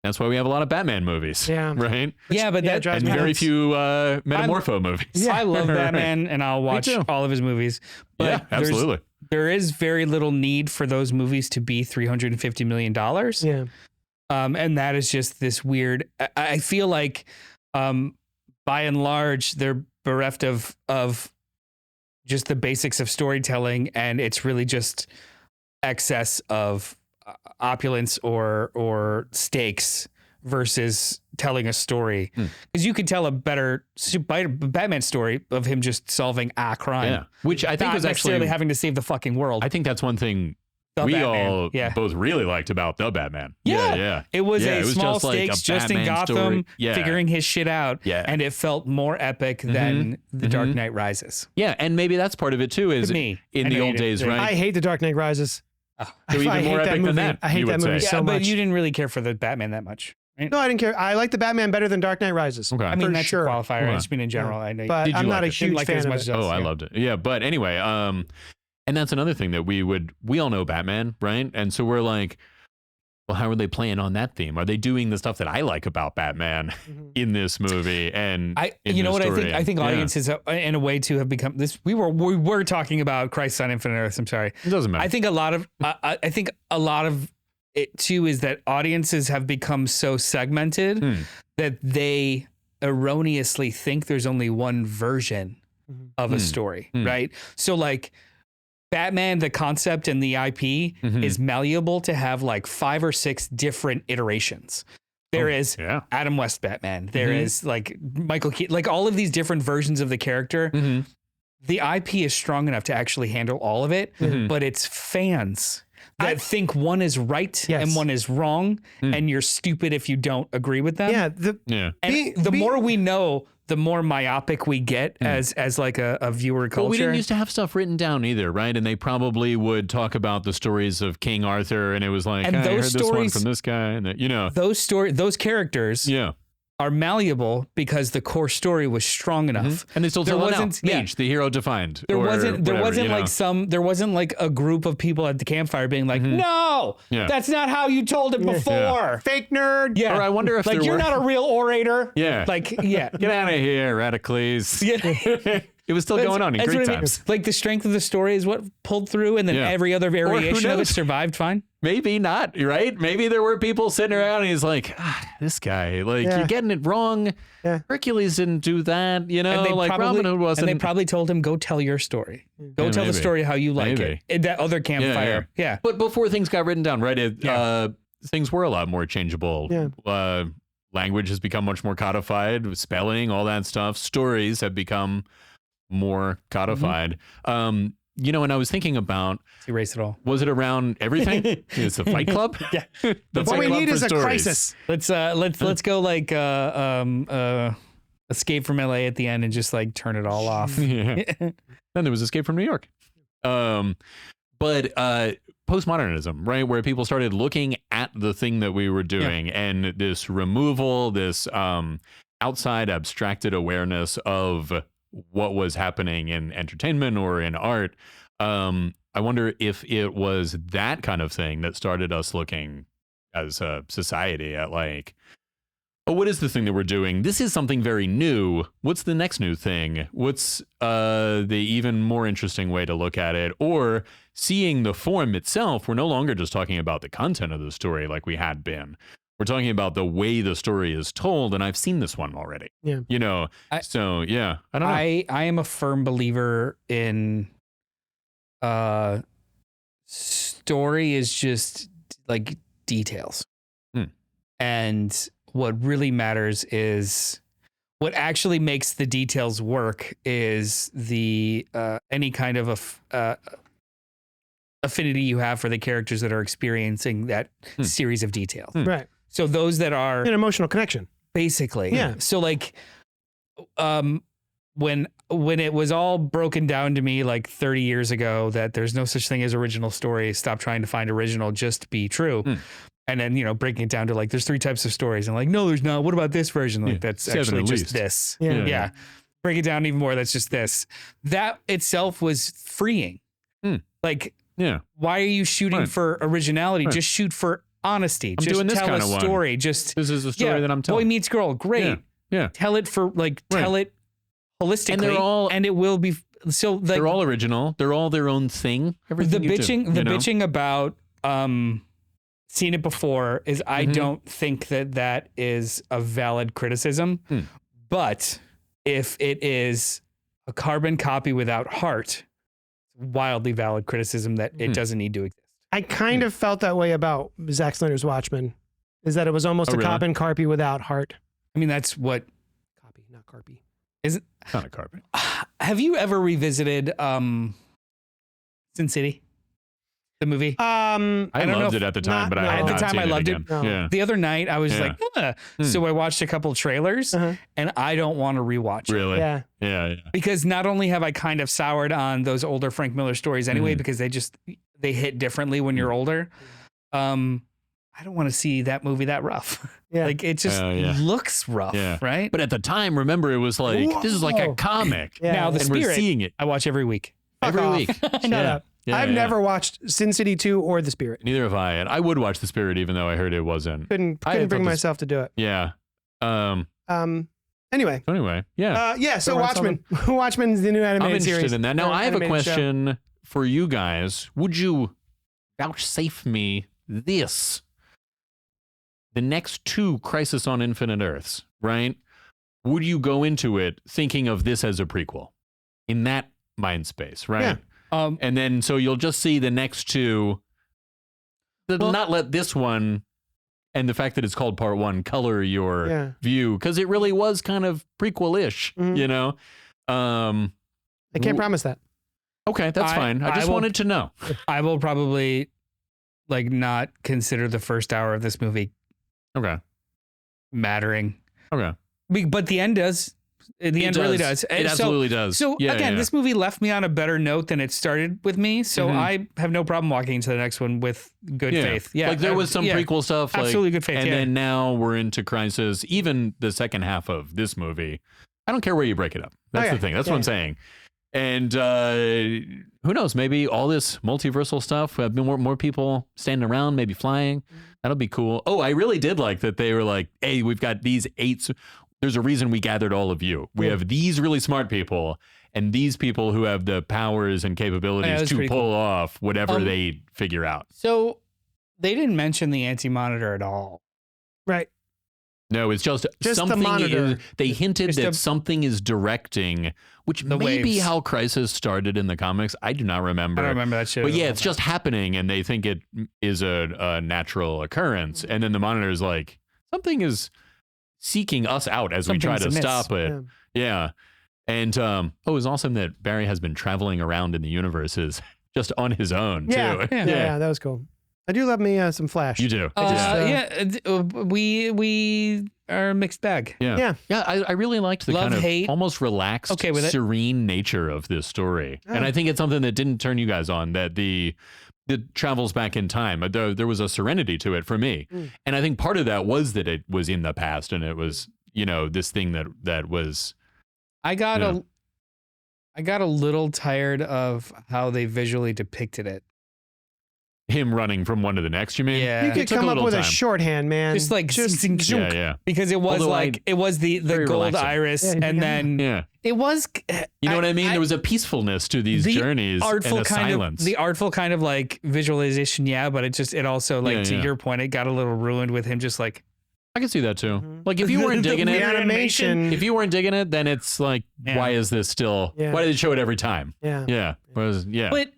That's why we have a lot of Batman movies. Yeah. Right? Yeah, but that and very few Metamorpho movies. Yeah. I love Batman and I'll watch all of his movies. But yeah, absolutely. There is very little need for those movies to be $350 million. Yeah. And that is just this weird, I feel like by and large, they're bereft of just the basics of storytelling, and it's really just excess of opulence or stakes versus telling a story. Because you could tell a better Batman story of him just solving a crime. Yeah. Which I think was necessarily actually having to save the fucking world. I think that's one thing all both really liked about the Batman. Yeah. It was small just stakes, like just in Gotham, figuring his shit out. Yeah. And it felt more epic than The Dark Knight Rises. Yeah. And maybe that's part of it too, is in the old days, right? I hate The Dark Knight Rises. So even more epic than that. I hate that movie so much. But you didn't really care for the Batman that much. Right? No, I didn't care. I like the Batman better than Dark Knight Rises. Okay. I mean, that's sure. a qualifier. I just mean in general. I know. But I'm not a huge fan of it. I loved it. Yeah. But anyway, and that's another thing that we all know Batman, right? And so we're like, well, how are they playing on that theme? Are they doing the stuff that I like about Batman in this movie? And you know what story? I think audiences in a way to have become this. We were talking about Crisis on Infinite Earths. I'm sorry. It doesn't matter. I think a lot of it too is that audiences have become so segmented that they erroneously think there's only one version of a story, right? So like Batman, the concept and the IP is malleable to have like 5 or 6 different iterations. There is Adam West Batman. There is like Michael Keaton, like all of these different versions of the character. The IP is strong enough to actually handle all of it, but it's fans that think one is right and one is wrong, and you're stupid if you don't agree with them. The more we know, the more myopic we get as like a viewer culture. Well, we didn't used to have stuff written down either, right? And they probably would talk about the stories of King Arthur, and it was like, and I heard those this one stories from this guy, and you know, those characters are malleable because the core story was strong enough, and they still tell it out. Mage, the hero defined. There wasn't like a group of people at the campfire being like, no, that's not how you told it before. Fake nerd. Or I wonder if like you're not a real orator. Like get out of here, Radicles. It was still going on in Greek times. Like the strength of the story is what pulled through, and then every other variation of it survived fine. Maybe not, right? Maybe there were people sitting around and he's like, this guy, like, you're getting it wrong. Hercules didn't do that, you know, like Robin Hood wasn't. And they probably told him, go tell your story. Go tell the story how you like it. At that other campfire. Yeah. But before things got written down, right, things were a lot more changeable. Language has become much more codified, spelling, all that stuff. Stories have become more codified. You know, and I was thinking about, erase it all. Was it around everything? It's a Fight Club. What we need is a crisis. Let's go like Escape from LA at the end and just like turn it all off. Then there was Escape from New York. But postmodernism, right, where people started looking at the thing that we were doing and this removal, this outside abstracted awareness of what was happening in entertainment or in art. I wonder if it was that kind of thing that started us looking as a society at like, oh, what is the thing that we're doing? This is something very new. What's the next new thing? What's the even more interesting way to look at it? Or seeing the form itself, we're no longer just talking about the content of the story like we had been. We're talking about the way the story is told, and I've seen this one already. You know, I don't know. I am a firm believer in story is just like details. And what really matters is what actually makes the details work is the any kind of affinity you have for the characters that are experiencing that series of details. Right. So those that are an emotional connection, basically. So like, when it was all broken down to me like 30 years ago that there's no such thing as original story, stop trying to find original, just be true. And then, you know, breaking it down to like, there's 3 types of stories. And like, no, there's not. What about this version? Like, that's 7 actually just least. this. Break it down even more. That's just this. That itself was freeing. Like, why are you shooting for originality? Just shoot for honesty. I'm just doing this tell kind a of story. One. Just this is the story that I'm telling. Boy meets girl. Great. Tell it for like tell it holistically, and they're all, and it will be so. Like, they're all original. They're all their own thing. Everything bitching about seen it before is I don't think that is a valid criticism. But if it is a carbon copy without heart, wildly valid criticism that it doesn't need to exist. I kind of felt that way about Zack Snyder's Watchmen, is that it was almost a carbon copy without heart. I mean, that's what copy, not carpy. Is it not a carbon? Have you ever revisited Sin City, the movie? I loved it at the time, but I loved it. No. The other night I was like, so I watched a couple trailers, and I don't want to rewatch it. Really? Yeah. Because not only have I kind of soured on those older Frank Miller stories anyway, because they hit differently when you're older. I don't want to see that movie that rough. Like it just looks rough, right? But at the time, remember, it was like, this is like a comic. Now the Spirit, we're seeing it. I watch every week. Every week. Shut up. I've never watched Sin City 2 or The Spirit. Neither have I. And I would watch The Spirit even though I heard it wasn't. Couldn't bring myself to do it. Yeah. Anyway. Yeah. So Watchmen. Watchmen's the new animated series. I'm interested in that. Now I have a question for you guys. Would you vouchsafe me this? The next 2 Crisis on Infinite Earths, right? would you go into it thinking of this as a prequel in that mind space, right? Yeah. And then so you'll just see the next two. Not let this one and the fact that it's called part one color your view, because it really was kind of prequel-ish, you know? I can't promise that. Okay, that's fine. I just wanted to know. I will probably not consider the first hour of this movie mattering. Okay. But the end does. The end really does. It absolutely does. So again, this movie left me on a better note than it started with me. So I have no problem walking into the next one with good faith. Yeah. Like there was some prequel stuff. Absolutely good faith. And then now we're into Crisis. Even the second half of this movie, I don't care where you break it up. That's the thing. That's what I'm saying. And who knows? Maybe all this multiversal stuff, more people standing around, maybe flying. That'll be cool. Oh, I really did like that they were like, hey, we've got these 8. There's a reason we gathered all of you. We have these really smart people and these people who have the powers and capabilities to pull off whatever they figure out. So they didn't mention the anti-monitor at all. Right. No, it's just something. The monitor. They hinted that something is directing, which may be how Crisis started in the comics. I do not remember. I don't remember that shit. But yeah, it's just happening, and they think it is a natural occurrence. And then the monitor is like, something is seeking us out as we try to stop it. Yeah. And it was awesome that Barry has been traveling around in the universes just on his own, too. Yeah, that was cool. I do love me some Flash. You do. We are a mixed bag. Yeah. I really liked the kind of almost relaxed, serene nature of this story. And I think it's something that didn't turn you guys on, that the travels back in time. There was a serenity to it for me. And I think part of that was that it was in the past and it was, this thing that was. I got a little tired of how they visually depicted it. Him running from one to the next, you mean? Yeah. You could come up with a shorthand, man. Just because it was it was the gold relaxing. Iris, and then it was. You know what I mean? There was a peacefulness to these journeys and a silence. The artful kind of visualization, but it also to your point, it got a little ruined with him just like. I can see that too. Like if you weren't digging it, if you weren't digging it, then it's like, why is this still? Why did it show it every time? Yeah. But.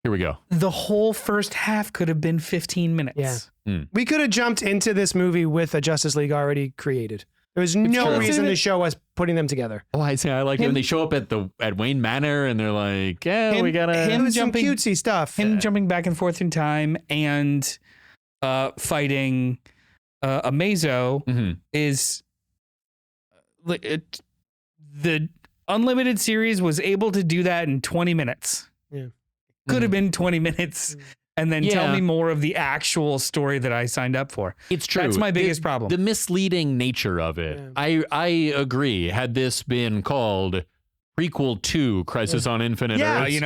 Here we go. The whole first half could have been 15 minutes. Yeah. We could have jumped into this movie with a Justice League already created. There was no reason to show us putting them together. Oh, I see. I like it when they show up at Wayne Manor and they're like, we gotta him jumping cutesy stuff. Him jumping back and forth in time and fighting Amazo is the Unlimited series was able to do that in 20 minutes. Yeah. Could have been 20 minutes and then tell me more of the actual story that I signed up for. It's true. That's my biggest problem. The misleading nature of it. Yeah. I agree. Had this been called prequel to Crisis on Infinite Earths.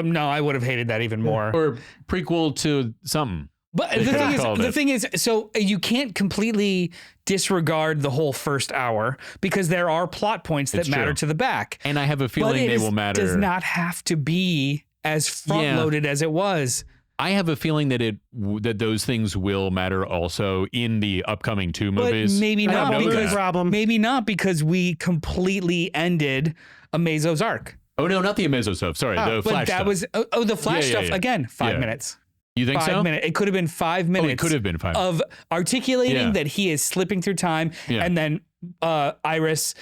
No, I would have hated that even more. Or prequel to something. But the thing is, so you can't completely disregard the whole first hour because there are plot points that matter to the back. And I have a feeling they will matter. It does not have to be as front-loaded as it was. I have a feeling that that those things will matter also in the upcoming 2 movies. But maybe not because we completely ended Amazo's arc. Oh no, not the Amazo stuff. Sorry, the Flash stuff. The Flash stuff again. 5 minutes. You think 5 minutes. It could have been 5 minutes. It could have been 5 of articulating that he is slipping through time, and then Iris,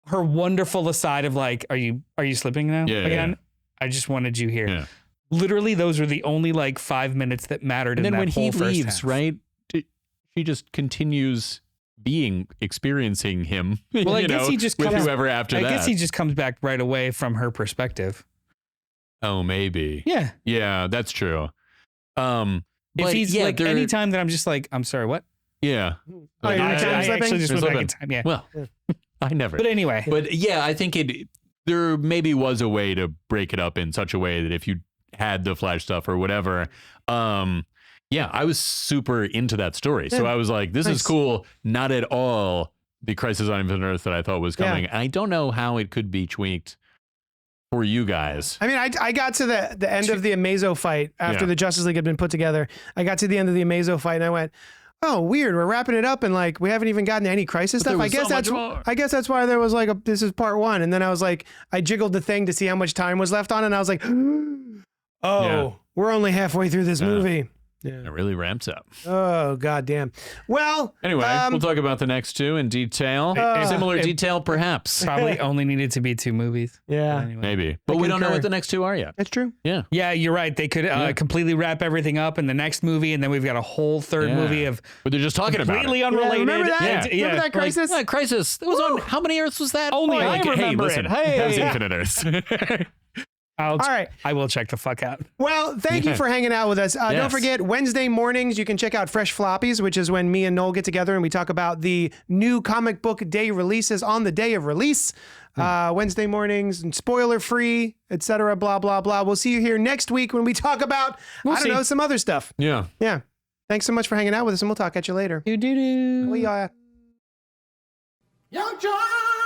her wonderful aside of like, "Are you slipping now again?" Yeah. I just wanted you here. Yeah. Literally, those were the only 5 minutes that mattered. And in then when he leaves, half. right? She just continues experiencing him. Well, I guess he just with whoever after that. I guess he just comes back right away from her perspective. Oh, maybe. Yeah. Yeah, that's true. If he's anytime that I'm just like, I'm sorry, what? Yeah. I actually just went back in time. Yeah. Well, I never. But anyway. But yeah, I think there maybe was a way to break it up in such a way that if you had the Flash stuff or whatever, I was super into that story. So I was like, this is cool. Not at all the Crisis on Infinite Earth that I thought was coming. And I don't know how it could be tweaked for you guys. I mean, I got to the end of the Amazo fight after the Justice League had been put together. I got to the end of the Amazo fight and I went, oh, weird. We're wrapping it up and like we haven't even gotten to any crisis stuff. I guess that's why there was like this is part 1. And then I was like, I jiggled the thing to see how much time was left on, and I was like, we're only halfway through this movie. Yeah. It really ramps up. Oh, goddamn. Well, anyway, we'll talk about the next 2 in detail. Similar detail, perhaps. Probably only needed to be 2 movies. Yeah. Anyway. Maybe. But we don't know what the next 2 are yet. That's true. Yeah. Yeah, you're right. They could completely wrap everything up in the next movie, and then we've got a whole third movie of but they're just talking about it. completely unrelated. Remember that? Yeah. Remember that Crisis? Like, Crisis. That was on, how many Earths was that? Only I like, remember hey, listen, it. Hey, that was Infinite Earths. All right. I will check the fuck out. Well, thank you for hanging out with us. Don't forget, Wednesday mornings, you can check out Fresh Floppies, which is when me and Noel get together and we talk about the new comic book day releases on the day of release. Wednesday mornings, and spoiler free, etc. Blah, blah, blah. We'll see you here next week when we talk about, some other stuff. Yeah. Yeah. Thanks so much for hanging out with us, and we'll talk at you later. Do-do-do. We are. YUNKJunk!